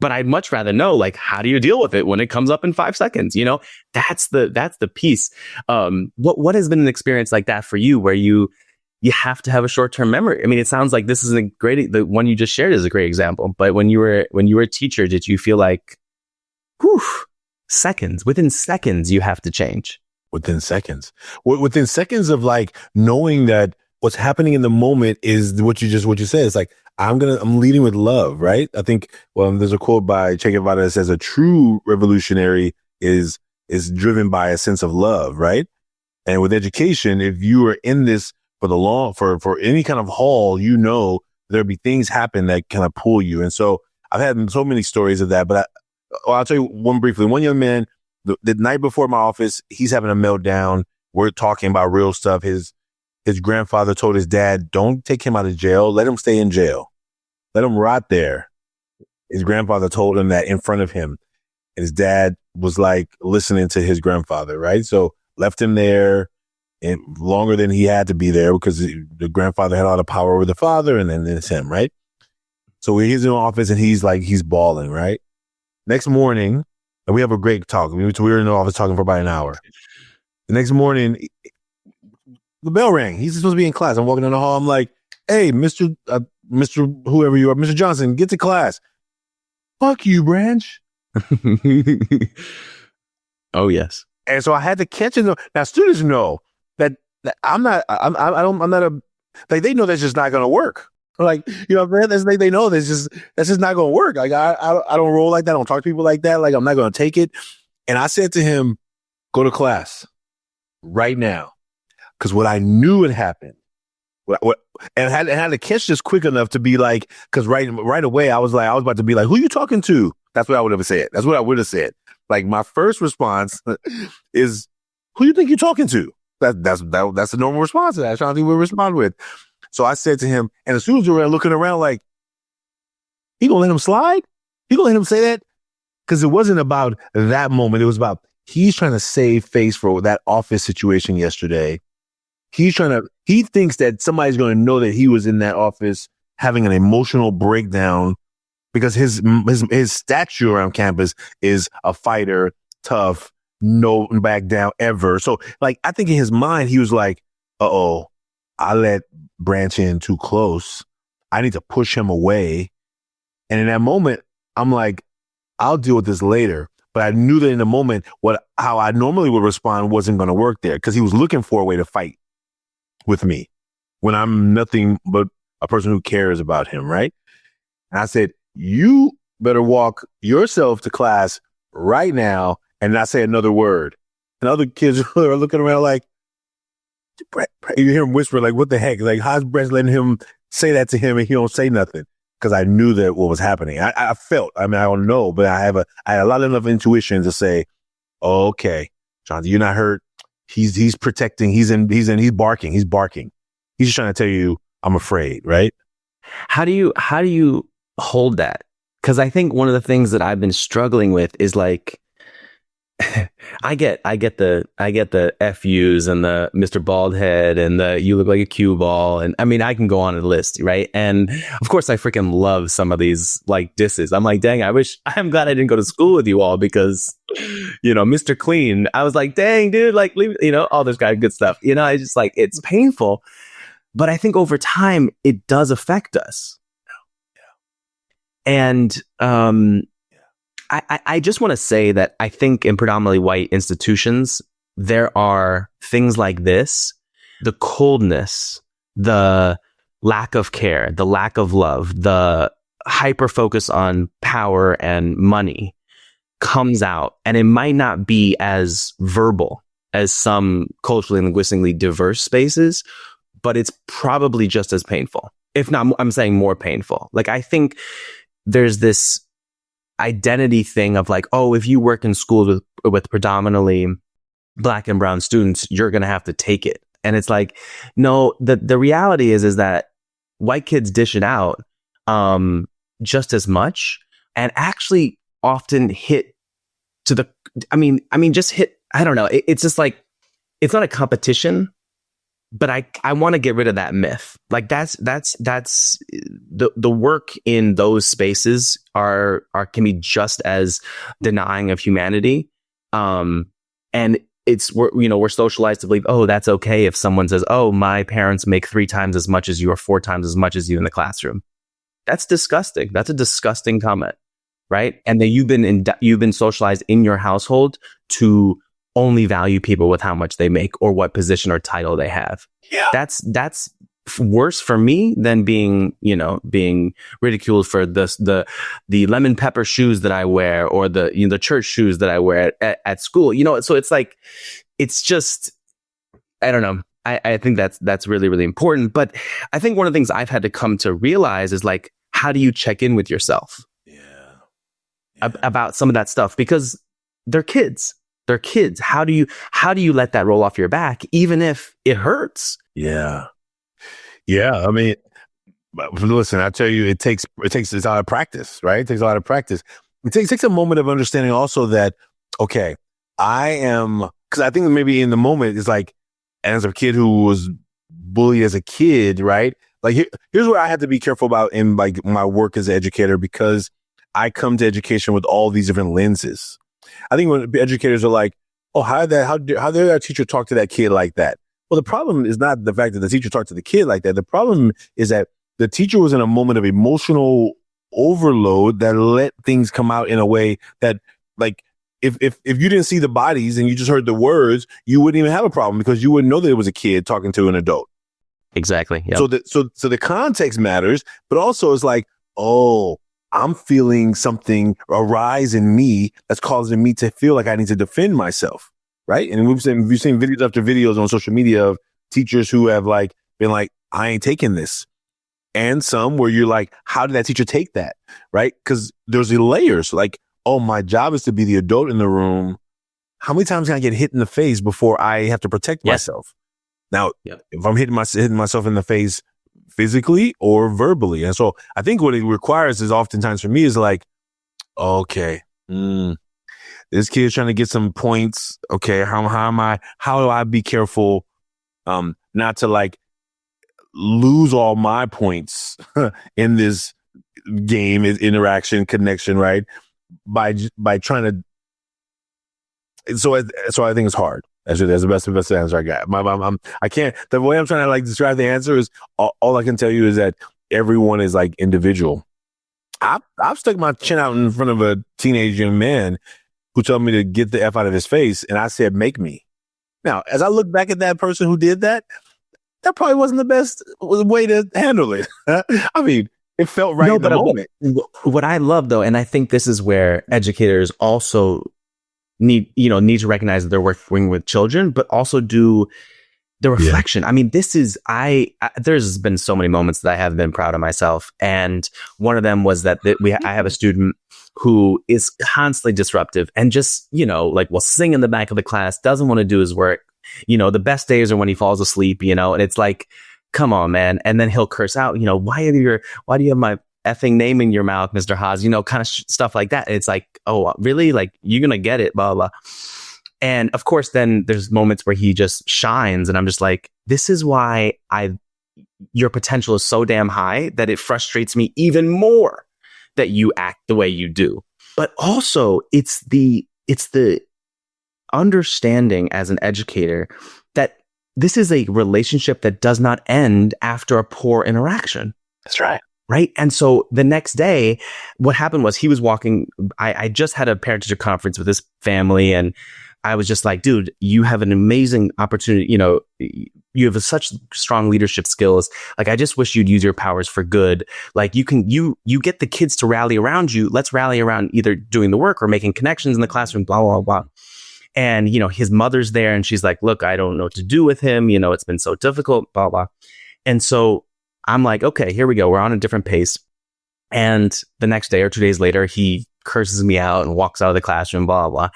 Speaker 1: but I'd much rather know, like, how do you deal with it when it comes up in 5 seconds? That's the piece. What has been an experience like that for you, where you have to have a short-term memory? I mean, it sounds like this is the one you just shared is a great example. But when you were a teacher, did you feel like, within seconds, you have to change?
Speaker 3: Within seconds of like knowing that what's happening in the moment is what you said. It's like, I'm leading with love, right? I think, there's a quote by Che Guevara that says a true revolutionary is driven by a sense of love, right? And with education, if you are in this for the long, for any kind of haul, there'll be things happen that kind of pull you. And so I've had so many stories of that, but I'll tell you one briefly. One young man, the night before my office, he's having a meltdown. We're talking about real stuff. His grandfather told his dad, don't take him out of jail. Let him stay in jail. Let him rot there. His grandfather told him that in front of him. And his dad was like listening to his grandfather, right? So left him there and longer than he had to be there because the grandfather had a lot of power over the father, and then it's him, right? So he's in the office and he's bawling, right? Next morning, and we have a great talk. We were in the office talking for about an hour. The next morning, the bell rang. He's supposed to be in class. I'm walking down the hall. I'm like, hey, Mr. Whoever you are, Mr. Johnson, get to class. Fuck you, Branch.
Speaker 1: Oh, yes.
Speaker 3: And so I had to catch it. Now, students know that they know that's just not going to work. Like, man, they know that's just not going to work. Like, I don't roll like that. I don't talk to people like that. Like, I'm not going to take it. And I said to him, go to class right now. Because what I knew had happened, and had to catch this quick enough to be like, because right away I was about to be like, who you talking to? That's what I would have said. That's what I would have said. Like, my first response is, who you think you're talking to? That's the normal response to that. That's what I think we'll respond with. So I said to him, and as soon as we were looking around, like, he gonna let him slide? He gonna let him say that? Because it wasn't about that moment. It was about he's trying to save face for that office situation yesterday. He thinks that somebody's going to know that he was in that office having an emotional breakdown because his stature around campus is a fighter, tough, no back down ever. So, like, I think in his mind, he was like, uh-oh, I let Branch in too close. I need to push him away. And in that moment, I'm like, I'll deal with this later. But I knew that in the moment, how I normally would respond wasn't going to work there because he was looking for a way to fight with me when I'm nothing but a person who cares about him, right? And I said, you better walk yourself to class right now and not say another word. And other kids are looking around like, you hear him whisper, like, what the heck? Like, how's Brett letting him say that to him and he don't say nothing? Because I knew that what was happening. I felt, I don't know, but I had a lot enough intuition to say, oh, okay, Jonathan, you're not hurt. He's protecting. He's barking. He's barking. He's just trying to tell you, I'm afraid, right?
Speaker 1: How do you hold that? Because I think one of the things that I've been struggling with is like, I get the FUs and the Mr. Baldhead and the you look like a cue ball. And I mean, I can go on a list, right? And of course, I freaking love some of these like disses. I'm like, dang, I'm glad I didn't go to school with you all because, Mr. Clean, I was like, dang, dude, like, leave, all this kind of good stuff. I just like, it's painful. But I think over time, it does affect us. And, I just want to say that I think in predominantly white institutions, there are things like this, the coldness, the lack of care, the lack of love, the hyper focus on power and money comes out. And it might not be as verbal as some culturally and linguistically diverse spaces, but it's probably just as painful. If not, I'm saying more painful. Like, I think there's this identity thing of like, oh, if you work in schools with predominantly Black and brown students, you're going to have to take it. And it's like, no, the reality is that white kids dish it out just as much and actually often hit to the, just hit, I don't know. It's just like, it's not a competition, but I want to get rid of that myth. Like that's the work in those spaces can be just as denying of humanity. And we're socialized to believe, oh, that's okay if someone says, oh, my parents make 3 times as much as you or 4 times as much as you in the classroom. That's disgusting. That's a disgusting comment, right? And then you've been socialized in your household to only value people with how much they make or what position or title they have.
Speaker 3: Yeah.
Speaker 1: That's worse for me than being ridiculed for the lemon pepper shoes that I wear or the church shoes that I wear at school. So it's like, it's just, I don't know. I think that's really, really important. But I think one of the things I've had to come to realize is like, how do you check in with yourself about some of that stuff? Because they're kids. They're kids. How do you let that roll off your back, even if it hurts?
Speaker 3: Yeah. I mean, listen, I tell you, it takes a lot of practice, right? It takes a lot of practice. It takes a moment of understanding also that, okay, because I think maybe in the moment it's like, as a kid who was bullied as a kid, right? Like here's where I had to be careful about in like my work as an educator, because I come to education with all these different lenses. I think when educators are like, oh, how did our teacher talk to that kid like that? Well, the problem is not the fact that the teacher talked to the kid like that. The problem is that the teacher was in a moment of emotional overload that let things come out in a way that, like, if you didn't see the bodies and you just heard the words, you wouldn't even have a problem because you wouldn't know that it was a kid talking to an adult.
Speaker 1: Exactly. Yep.
Speaker 3: So the context matters, but also it's like, oh, I'm feeling something arise in me that's causing me to feel like I need to defend myself, right? And we've seen videos after videos on social media of teachers who have like been like, I ain't taking this. And some where you're like, how did that teacher take that, right? Because there's the layers, like, oh, my job is to be the adult in the room. How many times can I get hit in the face before I have to protect myself? Now, if I'm hitting myself in the face physically or verbally. And so I think what it requires is oftentimes for me is like, okay, this kid's trying to get some points. Okay, how do I be careful not to like lose all my points in this game, interaction, connection, right? By trying to, so I think it's hard. That's the best answer I got. I can't. The way I'm trying to like describe the answer is all I can tell you is that everyone is like individual. I've stuck my chin out in front of a teenage young man who told me to get the F out of his face, and I said, "Make me." Now, as I look back at that person who did that, that probably wasn't the best way to handle it. I mean, it felt right in the moment.
Speaker 1: What I love, though, and I think this is where educators also need to recognize that they're working with children, but also do the reflection. I mean, there's been so many moments that I have been proud of myself. And one of them was that I have a student who is constantly disruptive and just, like will sing in the back of the class, doesn't want to do his work. The best days are when he falls asleep, and it's like, come on, man. And then he'll curse out, why do you have my effing name in your mouth, Mr. Haas, kind of stuff like that. And it's like, oh, really? Like, you're going to get it, blah, blah. And of course, then there's moments where he just shines. And I'm just like, this is why your potential is so damn high that it frustrates me even more that you act the way you do. But also it's the understanding as an educator that this is a relationship that does not end after a poor interaction.
Speaker 3: That's right.
Speaker 1: Right. And so the next day, what happened was he was walking. I just had a parent teacher conference with his family, and I was just like, dude, you have an amazing opportunity. You have such strong leadership skills. Like, I just wish you'd use your powers for good. Like, you get the kids to rally around you. Let's rally around either doing the work or making connections in the classroom, blah, blah, blah. And, his mother's there and she's like, look, I don't know what to do with him. It's been so difficult, blah, blah. And so I'm like, okay, here we go. We're on a different pace. And the next day or 2 days later, he curses me out and walks out of the classroom, blah, blah.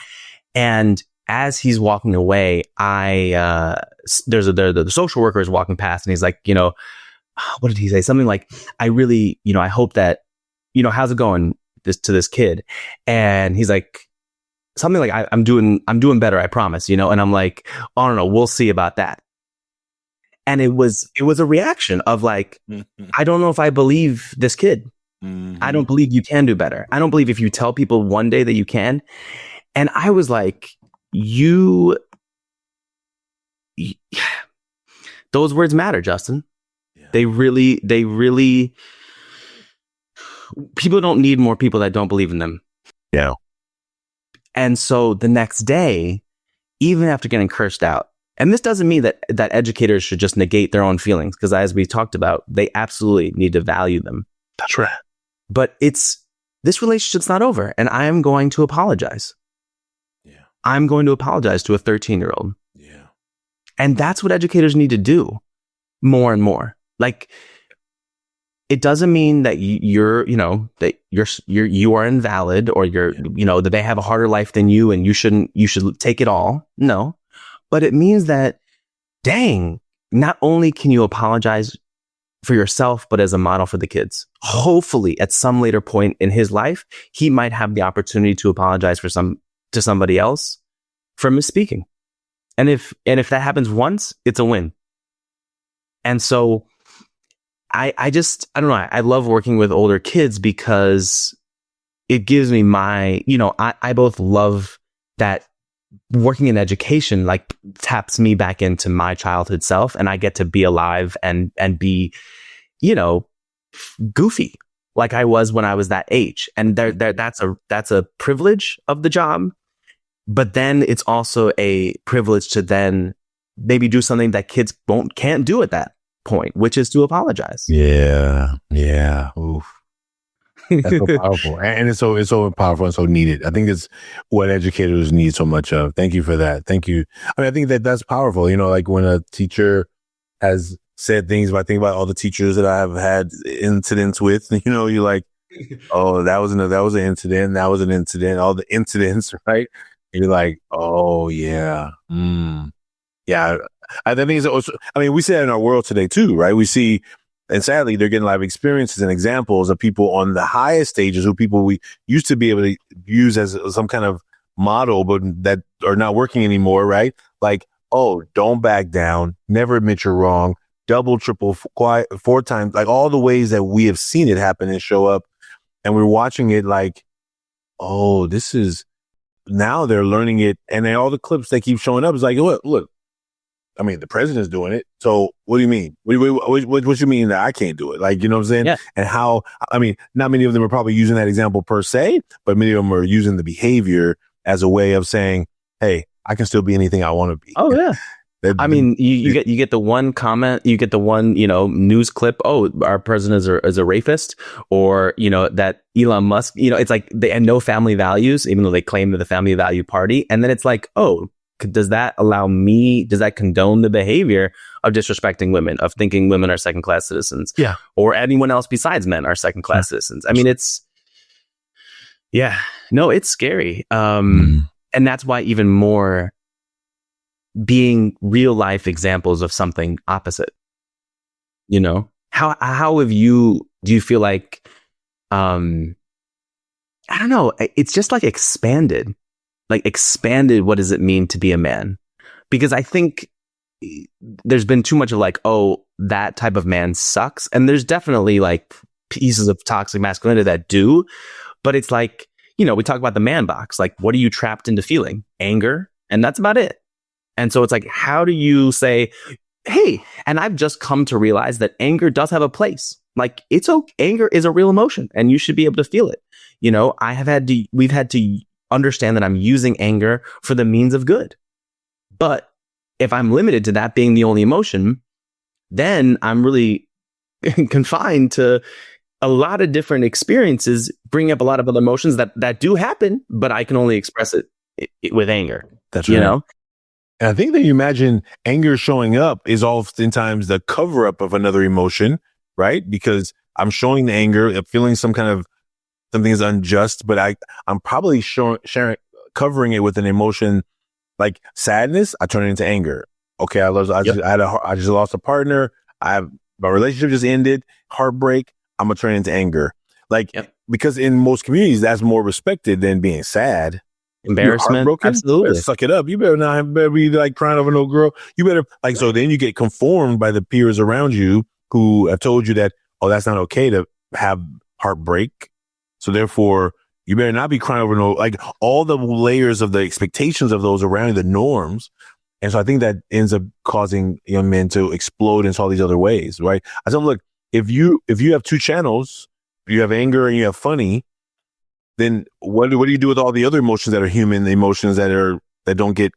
Speaker 1: And as he's walking away, the social worker is walking past and he's like, what did he say? Something like, I really, I hope that, how's it going to this kid? And he's like, something like, I'm doing better, I promise, and I'm like, oh, no, we'll see about that. And it was a reaction of like, I don't know if I believe this kid. Mm-hmm. I don't believe you can do better. I don't believe if you tell people one day that you can. And I was like, those words matter, Justin. Yeah. They really, people don't need more people that don't believe in them.
Speaker 3: Yeah.
Speaker 1: And so the next day, even after getting cursed out. And this doesn't mean that educators should just negate their own feelings, because as we talked about, they absolutely need to value them.
Speaker 3: That's right.
Speaker 1: But this relationship's not over, and I am going to apologize.
Speaker 3: Yeah.
Speaker 1: I'm going to apologize to a 13-year-old.
Speaker 3: Yeah.
Speaker 1: And that's what educators need to do more and more. Like, it doesn't mean that you are invalid, or that they have a harder life than you and you should take it all. No. But it means that, dang, not only can you apologize for yourself, but as a model for the kids. Hopefully, at some later point in his life, he might have the opportunity to apologize to somebody else for misspeaking. And if that happens once, it's a win. And so I don't know. I love working with older kids because it gives me I both love that working in education like taps me back into my childhood self, and I get to be alive and be, goofy like I was when I was that age. And that's a privilege of the job. But then it's also a privilege to then maybe do something that kids can't do at that point, which is to apologize.
Speaker 3: Yeah. Oof. That's so powerful. And it's so powerful and so needed. I think it's what educators need so much of. Thank you for that. Thank you. I mean, I think that's powerful. Like when a teacher has said things, I think about all the teachers that I have had incidents with, you're like, oh, that was an incident. That was an incident. All the incidents, right? And you're like, oh yeah. Yeah. I think it's also, we see that in our world today too, right? We see, and sadly, they're getting a lot of experiences and examples of people on the highest stages who people we used to be able to use as some kind of model, but that are not working anymore, right? Like, oh, don't back down, never admit you're wrong, double, triple, four times, like all the ways that we have seen it happen and show up. And we're watching it like, oh, this is, now they're learning it. And then all the clips that keep showing up is like, look. The president's doing it. So what do you mean? What you mean that I can't do it? Like, you know what I'm saying?
Speaker 1: Yeah.
Speaker 3: And how, not many of them are probably using that example per se, but many of them are using the behavior as a way of saying, hey, I can still be anything I want to be.
Speaker 1: Oh, yeah. You get the one comment, you get the one, news clip. Oh, our president is a rapist, or, that Elon Musk, it's like they have no family values, even though they claim they're the family value party. And then it's like, oh, does that condone the behavior of disrespecting women, of thinking women are second-class citizens?
Speaker 3: Yeah.
Speaker 1: Or anyone else besides men are second-class citizens? It's scary. And that's why even more being real life examples of something opposite, how do you feel like, I don't know, it's just like expanded, what does it mean to be a man? Because I think there's been too much of like, oh, that type of man sucks. And there's definitely like pieces of toxic masculinity that do, but it's like, we talk about the man box, like, what are you trapped into feeling? Anger. And that's about it. And so it's like, how do you say, hey, and I've just come to realize that anger does have a place. Like, it's okay. Anger is a real emotion and you should be able to feel it. We've had to understand that I'm using anger for the means of good. But if I'm limited to that being the only emotion, then I'm really confined to a lot of different experiences, bringing up a lot of other emotions that do happen, but I can only express it with anger.
Speaker 3: That's right. And I think that you imagine anger showing up is oftentimes the cover up of another emotion, right? Because I'm showing the anger, I'm feeling something is unjust, but I'm probably covering it with an emotion like sadness. I turn it into anger. Okay, I just lost a partner. My relationship just ended. Heartbreak. I'm gonna turn it into anger. Because in most communities, that's more respected than being sad.
Speaker 1: Embarrassment. Absolutely.
Speaker 3: Suck it up. You better be like crying over no girl. You better so then you get conformed by the peers around you who have told you that, oh, that's not okay to have heartbreak. So therefore, you better not be crying over all the layers of the expectations of those around you, the norms. And so I think that ends up causing young men to explode into all these other ways, right? I tell them, look, if you have two channels, you have anger and you have funny, then what do you do with all the other emotions that are human, the emotions that are that don't get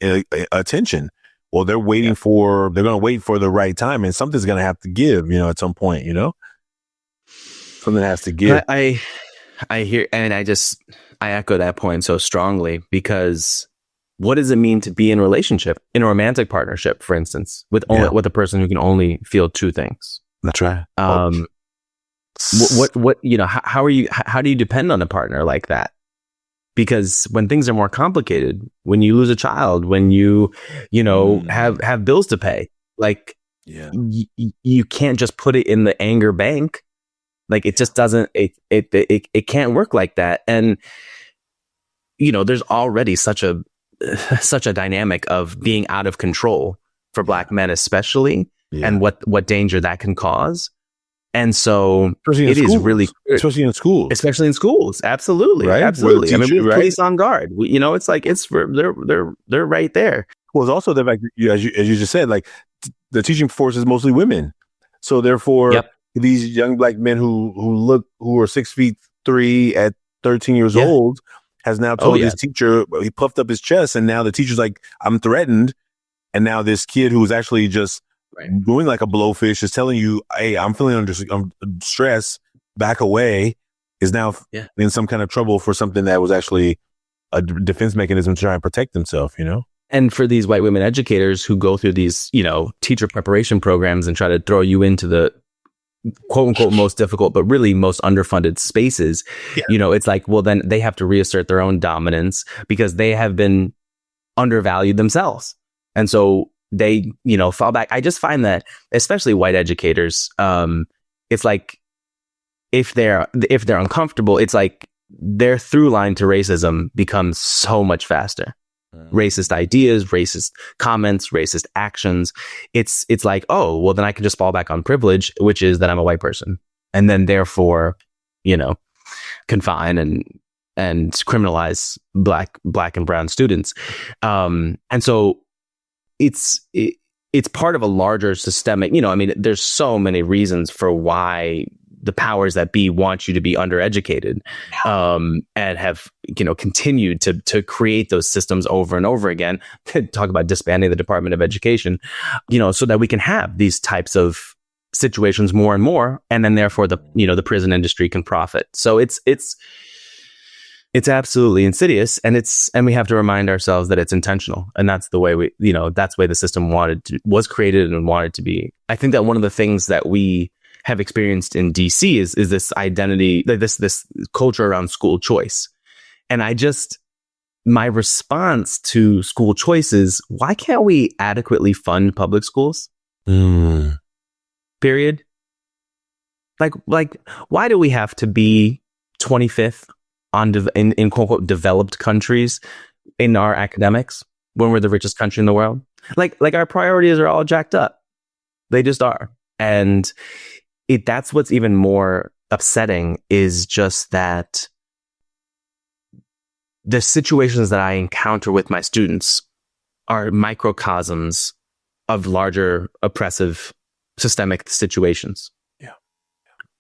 Speaker 3: attention. Well, they're waiting they're going to wait for the right time, and something's going to have to give, at some point, something has to give.
Speaker 1: I hear, and I echo that point so strongly, because what does it mean to be in a relationship, in a romantic partnership, for instance, with a person who can only feel two things?
Speaker 3: That's right.
Speaker 1: How do you depend on a partner like that? Because when things are more complicated, when you lose a child, when you have bills to pay, like you can't just put it in the anger bank. Like it just doesn't, it can't work like that. And, there's already such a dynamic of being out of control for Black men, especially, and what danger that can cause. And so
Speaker 3: especially in schools,
Speaker 1: absolutely,
Speaker 3: right?
Speaker 1: Absolutely.
Speaker 3: I
Speaker 1: mean, we have police on guard. It's like they're right there.
Speaker 3: Well, it's also the fact that, as you just said, like the teaching force is mostly women, so therefore these young Black men who are 6'3" at 13 years old has now told his teacher, he puffed up his chest, and now the teacher's like, I'm threatened, and now this kid who's actually just doing like a blowfish is telling you, hey, I'm feeling under stress, back away, is now in some kind of trouble for something that was actually a defense mechanism to try and protect himself,
Speaker 1: And for these white women educators who go through these, teacher preparation programs and try to throw you into the quote unquote most difficult, but really most underfunded spaces, it's like, well, then they have to reassert their own dominance because they have been undervalued themselves. And so they, fall back. I just find that, especially white educators, it's like if they're uncomfortable, it's like their through line to racism becomes so much faster. Racist ideas, racist comments, racist actions. It's like, oh, well, then I can just fall back on privilege, which is that I'm a white person, and then therefore, confine and criminalize black and brown students. And so it's part of a larger systemic, there's so many reasons for why the powers that be want you to be undereducated, and have, continued to create those systems over and over again. Talk about disbanding the Department of Education, so that we can have these types of situations more and more, and then therefore the prison industry can profit. So it's absolutely insidious, and we have to remind ourselves that it's intentional, and that's the way that's the way the system was created and wanted to be. I think that one of the things that we have experienced in DC is this identity, this culture around school choice. And my response to school choice is, why can't we adequately fund public schools? Period. Like, why do we have to be 25th in quote unquote developed countries in our academics when we're the richest country in the world? Like our priorities are all jacked up. They just are. And that's what's even more upsetting, is just that the situations that I encounter with my students are microcosms of larger oppressive systemic situations.
Speaker 3: Yeah.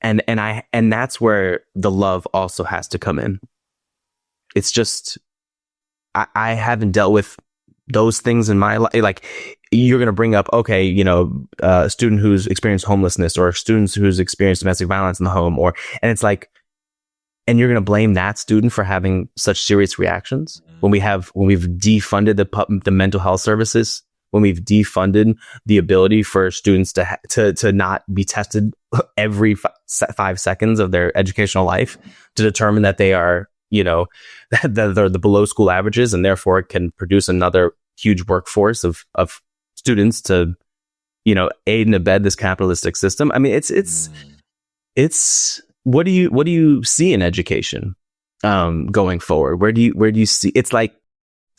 Speaker 1: And that's where the love also has to come in. It's just, I haven't dealt with those things in my life. Like, you're going to bring up, okay, a student who's experienced homelessness, or students who's experienced domestic violence in the home, and it's like, and you're going to blame that student for having such serious reactions when we've defunded the mental health services, when we've defunded the ability for students to not be tested every 5 seconds of their educational life to determine that they are, that they're the below school averages, and therefore can produce another huge workforce of students to, aid and abet this capitalistic system. I mean, it's what do you see in education going forward? Where do you see? It's like,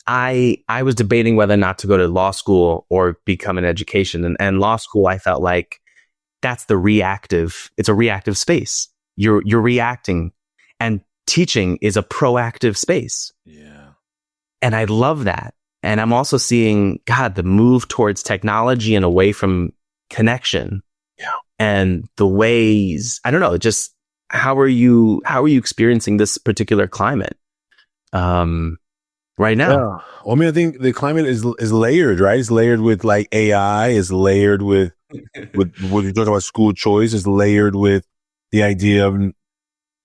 Speaker 1: I was debating whether or not to go to law school or become an education, and law school, I felt like it's a reactive space. You're reacting, and teaching is a proactive space.
Speaker 3: Yeah. And
Speaker 1: I love that. And I'm also seeing, the move towards technology and away from connection.
Speaker 3: Yeah.
Speaker 1: And the ways, I don't know, just how are you experiencing this particular climate? right now.
Speaker 3: Yeah. Well, I mean, I think the climate is layered, right? It's layered with like AI, it's layered with what you talk about school choice, is layered with the idea of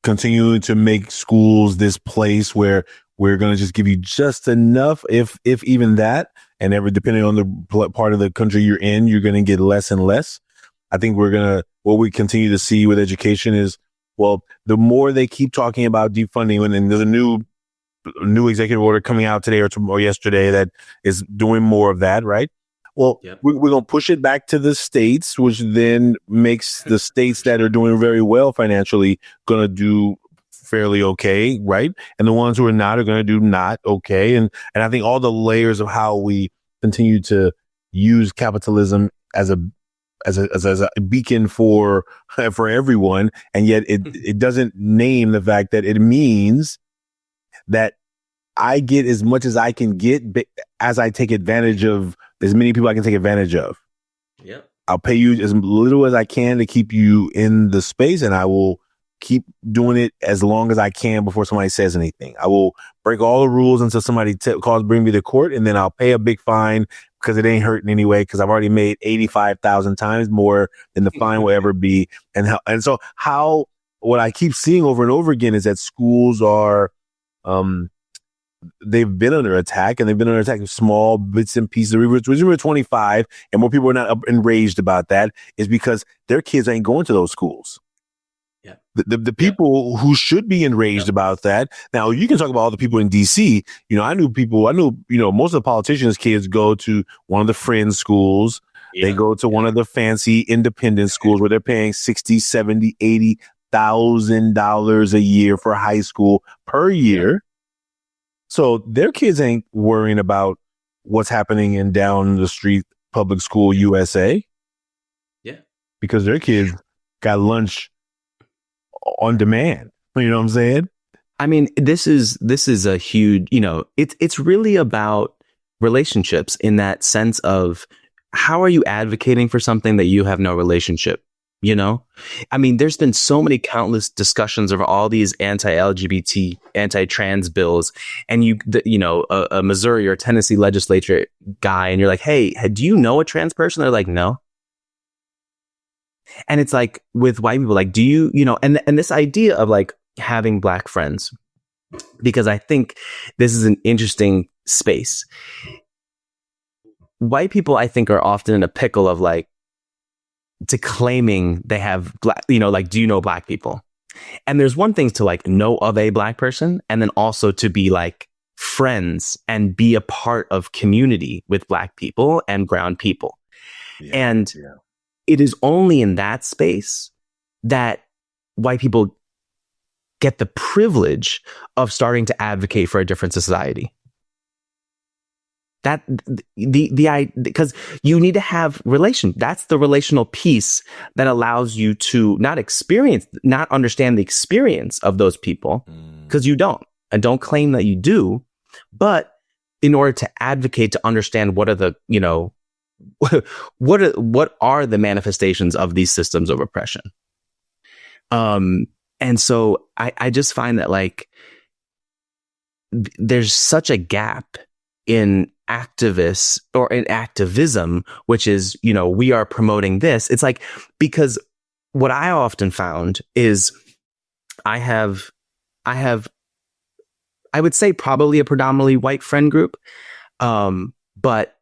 Speaker 3: continuing to make schools this place where we're going to just give you just enough, if even that, and every depending on the part of the country you're in, you're going to get less and less. I think what we continue to see with education is, well, the more they keep talking about defunding, and there's a new executive order coming out today or yesterday that is doing more of that, right? Well,
Speaker 1: Yep.
Speaker 3: we're going to push it back to the states, which then makes the states that are doing very well financially going to do fairly okay, right? And the ones who are not are going to do not okay. And I think all the layers of how we continue to use capitalism as a beacon for everyone, and yet it doesn't name the fact that it means that I get as much as I can get as I take advantage of as many people I can take advantage of.
Speaker 1: Yep.
Speaker 3: I'll pay you as little as I can to keep you in the space, and I will keep doing it as long as I can before somebody says anything. I will break all the rules until somebody bring me to court, and then I'll pay a big fine because it ain't hurting anyway, because I've already made 85,000 times more than the fine will ever be. And so what I keep seeing over and over again is that schools are, they've been under attack, and they've been under attack with small bits and pieces. Remember 25, and more people are not enraged about that, is because their kids ain't going to those schools.
Speaker 1: Yeah.
Speaker 3: The people who should be enraged about that. Now, you can talk about all the people in DC. I knew, most of the politicians' kids go to one of the friends' schools. Yeah. They go to one of the fancy independent schools where they're paying $60,000, $70,000, $80,000 a year for high school per year. Yeah. So their kids ain't worrying about what's happening in down the street public school USA.
Speaker 1: Yeah.
Speaker 3: Because their kids got lunch on demand. You know what I'm saying?
Speaker 1: I mean, this is a huge, it's really about relationships in that sense of how are you advocating for something that you have no relationship? I mean, there's been so many countless discussions of all these anti-LGBT, anti-trans bills, and a Missouri or Tennessee legislature guy, and you're like, hey, do you know a trans person? They're like, no. And it's like with white people, like, do you, and this idea of like having Black friends, because I think this is an interesting space. White people, I think, are often in a pickle of like, to claiming they have Black, like, do you know Black people? And there's one thing to like know of a Black person, and then also to be like friends and be a part of community with Black people and brown people. It is only in that space that white people get the privilege of starting to advocate for a different society. That because you need to have that's the relational piece that allows you to not understand the experience of those people, because you don't, and don't claim that you do, but in order to advocate, to understand what are the, what are the manifestations of these systems of oppression. And so I just find that like there's such a gap in activists or in activism, which is, we are promoting this. It's like, because what I often found is I would say probably a predominantly white friend group. But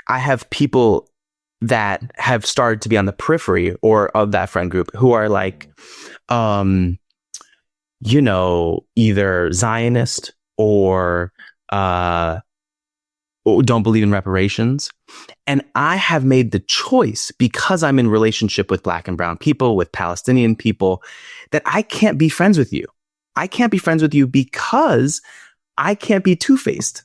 Speaker 1: I have people that have started to be on the periphery or of that friend group who are like, either Zionist or don't believe in reparations. And I have made the choice, because I'm in relationship with Black and brown people, with Palestinian people, that I can't be friends with you. I can't be friends with you because I can't be two-faced.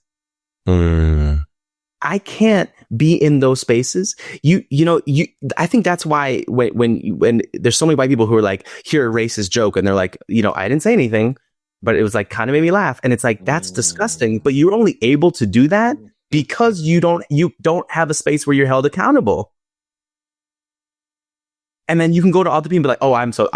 Speaker 1: I can't be in those spaces. I think that's why when there's so many white people who are like, hear a racist joke, and they're like, I didn't say anything, but it was like kind of made me laugh. And it's like, that's disgusting. But you're only able to do that because you don't have a space where you're held accountable. And then you can go to other people and be like, oh, I'm so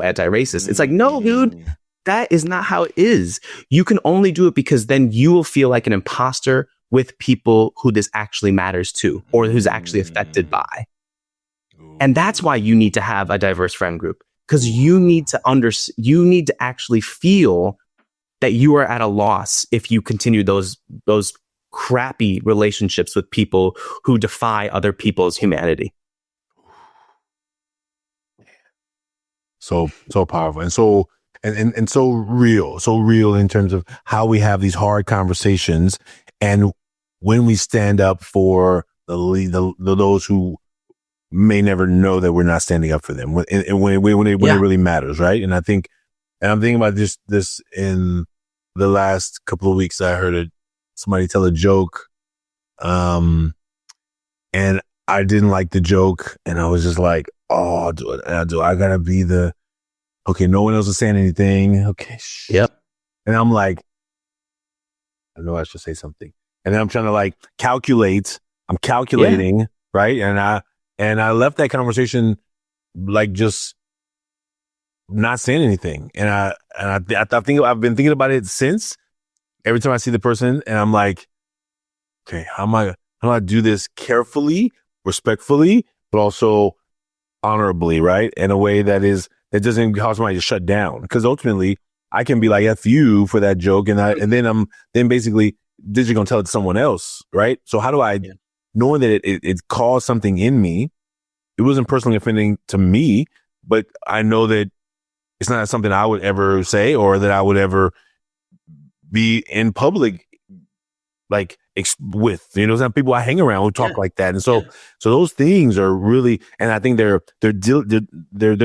Speaker 1: anti-racist. It's like, no, dude, that is not how it is. You can only do it because then you will feel like an imposter with people who this actually matters to, or who's actually affected by. And that's why you need to have a diverse friend group, because you need to actually feel that you are at a loss if you continue those crappy relationships with people who defy other people's humanity.
Speaker 3: So powerful and so real in terms of how we have these hard conversations, and when we stand up for those who may never know that we're not standing up for them, when it really matters, right? And I'm thinking about this in the last couple of weeks. I heard somebody tell a joke, and I didn't like the joke, and I was just like, oh, do I gotta be okay, no one else is saying anything. Okay.
Speaker 1: Yep.
Speaker 3: And I'm like, I know I should say something. And then I'm trying to like calculate. I'm calculating, right? And I left that conversation like just not saying anything. And I think I've been thinking about it since. Every time I see the person, and I'm like, okay, how do I do this carefully, respectfully, but also honorably, right? In a way that doesn't cause somebody to shut down. Because ultimately, I can be like, F you for that joke. And then basically, this you're going to tell it to someone else, right? So how do I, knowing that it caused something in me, it wasn't personally offending to me, but I know that it's not something I would ever say or that I would ever be in public, like with, some people I hang around who talk like that. And so those things are really, and I think they're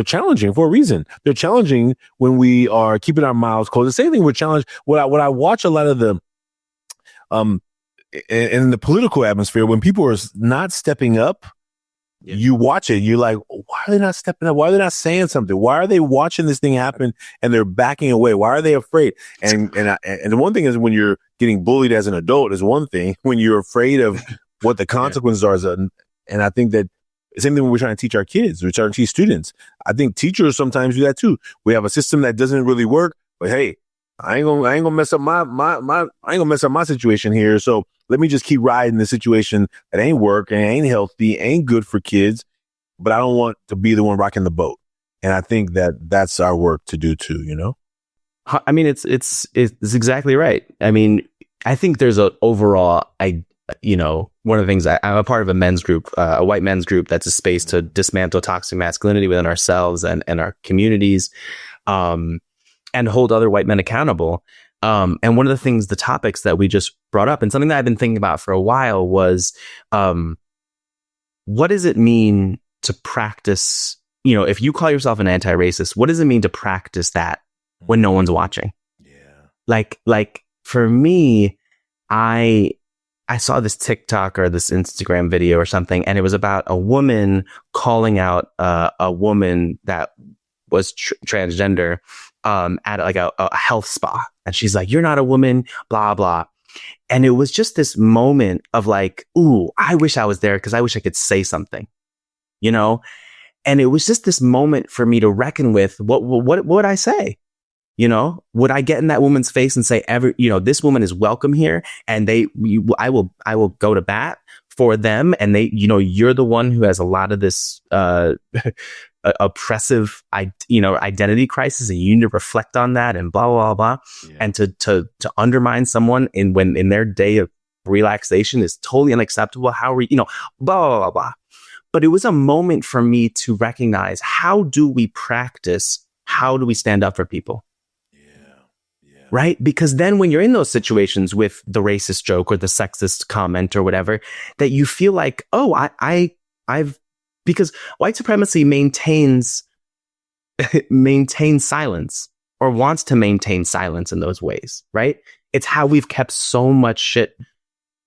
Speaker 3: challenging for a reason. They're challenging when we are keeping our mouths closed. The same thing with challenge. What I watch a lot of the, in the political atmosphere, when people are not stepping up, you watch it, you're like, why are they not stepping up? Why are they not saying something? Why are they watching this thing happen and they're backing away? Why are they afraid? And the one thing is, when you're getting bullied as an adult is one thing. When you're afraid of what the consequences are, and I think that the same thing when we're trying to teach our kids, we're trying to teach students. I think teachers sometimes do that too. We have a system that doesn't really work, but hey, I ain't gonna mess up my situation here. So let me just keep riding the situation that ain't working, ain't healthy, ain't good for kids, but I don't want to be the one rocking the boat. And I think that's our work to do too,
Speaker 1: I mean, it's exactly right. I mean, I think there's an overall, one of the things, I'm a part of a men's group, a white men's group that's a space to dismantle toxic masculinity within ourselves and our communities, and hold other white men accountable. And one of the topics that we just brought up, and something that I've been thinking about for a while, was what does it mean to practice, if you call yourself an anti-racist, what does it mean to practice that when no one's watching? Yeah. Like for me, I saw this TikTok or this Instagram video or something, and it was about a woman calling out a woman that was transgender at like a health spa. And she's like, you're not a woman, blah, blah. And it was just this moment of like, ooh, I wish I was there because I wish I could say something, And it was just this moment for me to reckon with what would I say? Would I get in that woman's face and say, this woman is welcome here, and I will go to bat for them, and you're the one who has a lot of this oppressive, identity crisis, and you need to reflect on that, and blah blah blah. Yeah. And to undermine someone in their day of relaxation is totally unacceptable. How are blah blah blah blah. But it was a moment for me to recognize, how do we practice? How do we stand up for people? Right? Because then when you're in those situations with the racist joke or the sexist comment or whatever, that you feel like, oh, I've because white supremacy maintains silence, or wants to maintain silence in those ways, right? It's how we've kept so much shit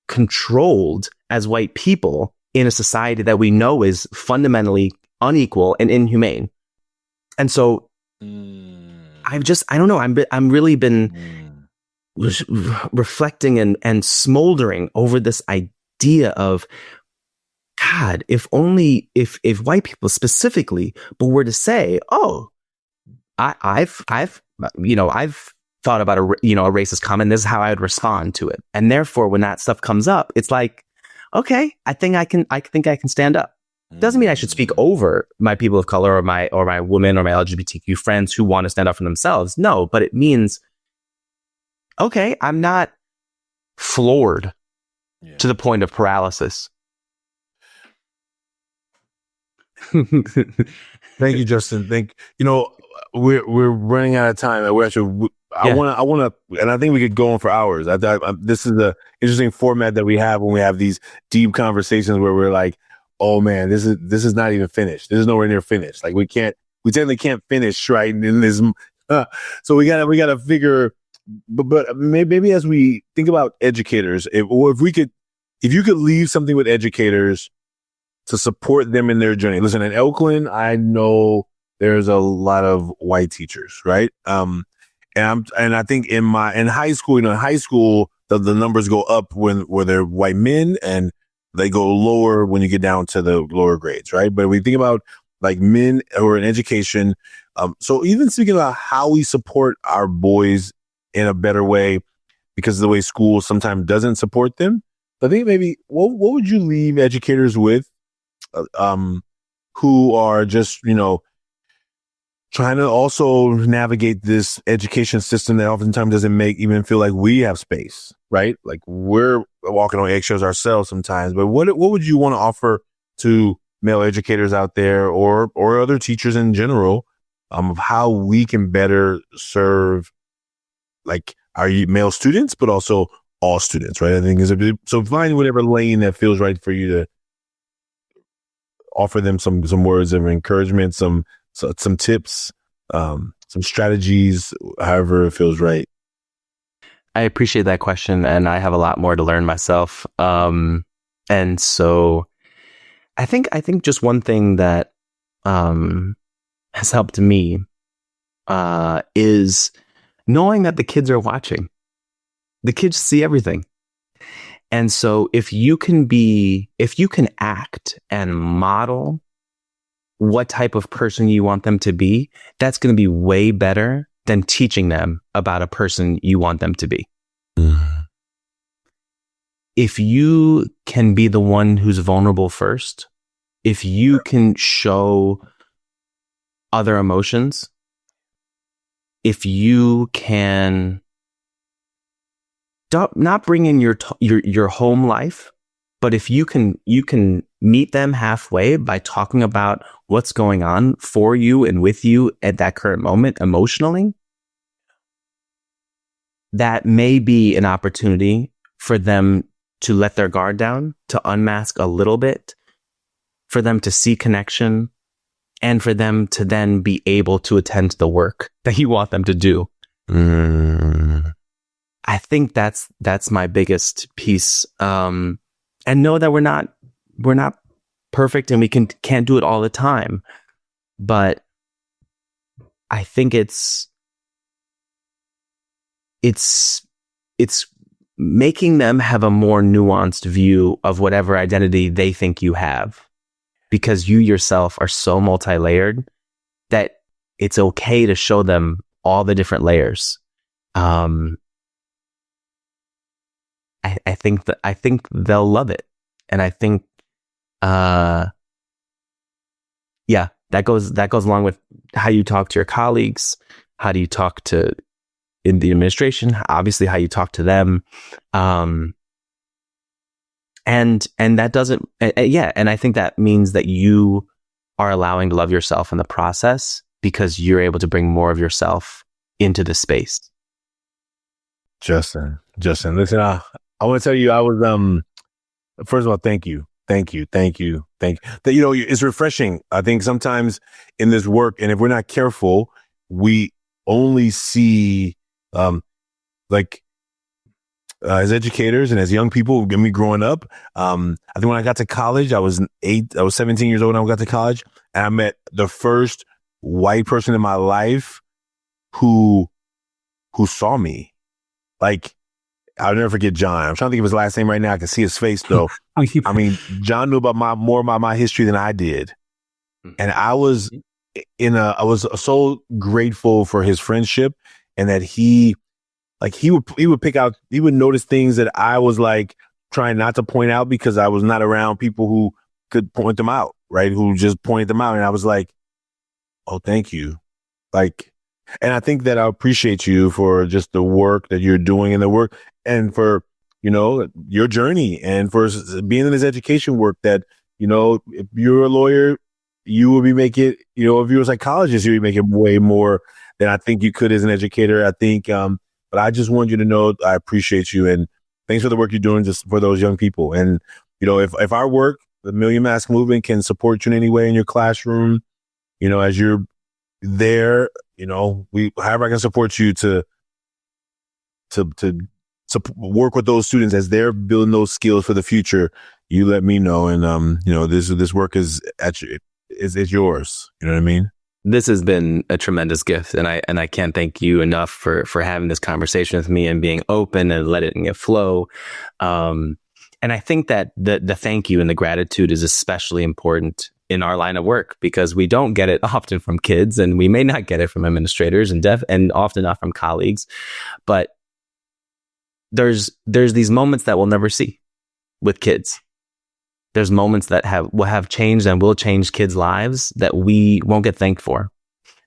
Speaker 1: controlled as white people in a society that we know is fundamentally unequal and inhumane. And so I don't know. I'm really been reflecting and smoldering over this idea of, God, if white people specifically, but were to say, oh, I've thought about a racist comment. This is how I would respond to it. And therefore, when that stuff comes up, it's like, okay, I think I can stand up. Doesn't mean I should speak over my people of color or my women or my LGBTQ friends who want to stand up for themselves. No, but it means, okay, I'm not floored to the point of paralysis.
Speaker 3: Thank you, Justin. We're running out of time. I want to, and I think we could go on for hours. This is the interesting format that we have when we have these deep conversations where we're like, oh man, this is not even finished. This is nowhere near finished. Like we technically can't finish right in this. So we gotta figure. But maybe as we think about educators, if you could leave something with educators to support them in their journey. Listen, in Oakland, I know there's a lot of white teachers, right? And I think in high school, the numbers go up where they're white men, and they go lower when you get down to the lower grades, right? But we think about like men who are in education. So even speaking about how we support our boys in a better way, because of the way school sometimes doesn't support them, I think maybe what would you leave educators with, who are just, trying to also navigate this education system that oftentimes doesn't even feel like we have space, right? Like we're walking on eggshells ourselves sometimes. But what would you want to offer to male educators out there or other teachers in general, of how we can better serve like our male students, but also all students, right? I think so find whatever lane that feels right for you to offer them some words of encouragement, some tips, some strategies, however it feels right.
Speaker 1: I appreciate that question, and I have a lot more to learn myself. And so I think just one thing that has helped me is knowing that the kids are watching. The kids see everything. And so if you can act and model what type of person you want them to be, that's going to be way better than teaching them about a person you want them to be. Mm. If you can be the one who's vulnerable first, if you can show other emotions, if you can not bring in your home life, but if you can meet them halfway by talking about what's going on for you and with you at that current moment emotionally, that may be an opportunity for them to let their guard down, to unmask a little bit, for them to see connection, and for them to then be able to attend to the work that you want them to do. Mm. I think that's my biggest piece. And know that we're not perfect, and we can't do it all the time. But I think it's making them have a more nuanced view of whatever identity they think you have, because you yourself are so multi-layered that it's okay to show them all the different layers. I think they'll love it. And I think, that goes along with how you talk to your colleagues, how do you talk to in the administration, obviously how you talk to them. And that doesn't, and I think that means that you are allowing to love yourself in the process, because you're able to bring more of yourself into the space.
Speaker 3: Justin, listen, I want to tell you, I was, first of all, thank you. It's refreshing. I think sometimes in this work, and if we're not careful, we only see, as educators and as young people, me growing up, I think when I got to college, I was 17 years old when I got to college, and I met the first white person in my life who saw me. Like, I'll never forget John. I'm trying to think of his last name right now. I can see his face though. I mean, John knew more about my history than I did. And I was I was so grateful for his friendship, and that he would notice things that I was like trying not to point out because I was not around people who could point them out, right? Who just pointed them out. And I was like, oh, thank you. Like, and I think that I appreciate you for just the work that you're doing and the work, and for, your journey, and for being in this education work that, if you're a lawyer, you will be making, if you're a psychologist, you'll be making way more than I think you could as an educator. I think, but I just want you to know I appreciate you, and thanks for the work you're doing just for those young people. And, if our work, the Million Mask Movement, can support you in any way in your classroom, as you're there, however I can support you to work with those students as they're building those skills for the future, you let me know. And, this work is yours. You know what I mean?
Speaker 1: This has been a tremendous gift, and I can't thank you enough for having this conversation with me and being open and letting it flow. And I think that the thank you and the gratitude is especially important in our line of work, because we don't get it often from kids, and we may not get it from administrators, and often not from colleagues. But there's these moments that we'll never see with kids. There's moments that will have changed and will change kids' lives that we won't get thanked for.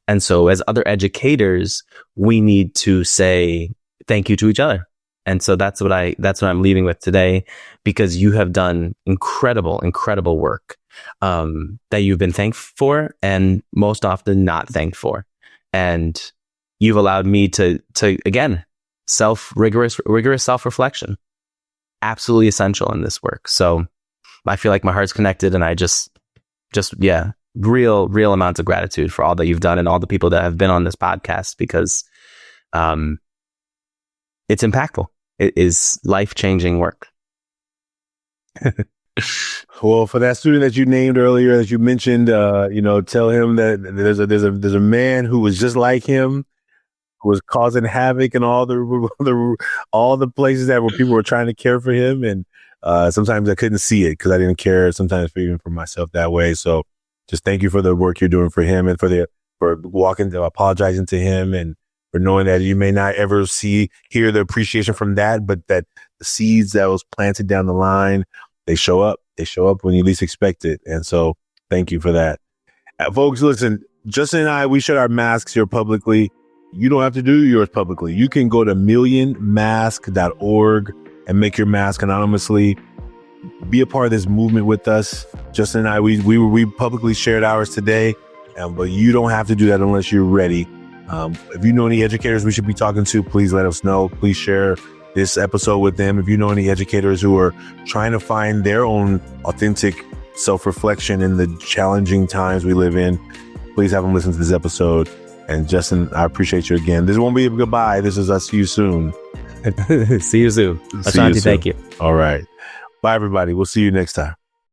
Speaker 1: And so as other educators, we need to say thank you to each other. And so that's what I'm leaving with today, because you have done incredible work that you've been thanked for, and most often not thanked for. And you've allowed me to again, rigorous self-reflection, absolutely essential in this work. So I feel like my heart's connected, and I just real amounts of gratitude for all that you've done and all the people that have been on this podcast, because it's impactful. It is life-changing work.
Speaker 3: Well, for that student that you named earlier, that you mentioned, tell him that there's a man who was just like him, who was causing havoc in all the places that where people were trying to care for him. And sometimes I couldn't see it because I didn't care sometimes even for myself that way. So just thank you for the work you're doing for him, and for apologizing to him, and for knowing that you may not ever hear the appreciation from that, but that the seeds that was planted down the line, they show up when you least expect it. And so thank you for that. Folks, listen, Justin and I, we share our masks here publicly. You don't have to do yours publicly. You can go to millionmask.org and make your mask anonymously. Be a part of this movement with us. Justin and I, we publicly shared ours today, but you don't have to do that unless you're ready. If you know any educators we should be talking to, please let us know. Please share this episode with them. If you know any educators who are trying to find their own authentic self-reflection in the challenging times we live in, please have them listen to this episode. And Justin, I appreciate you again. This won't be a goodbye. This is us. See you soon.
Speaker 1: See you soon. Ashanti, thank you.
Speaker 3: All right. Bye, everybody. We'll see you next time.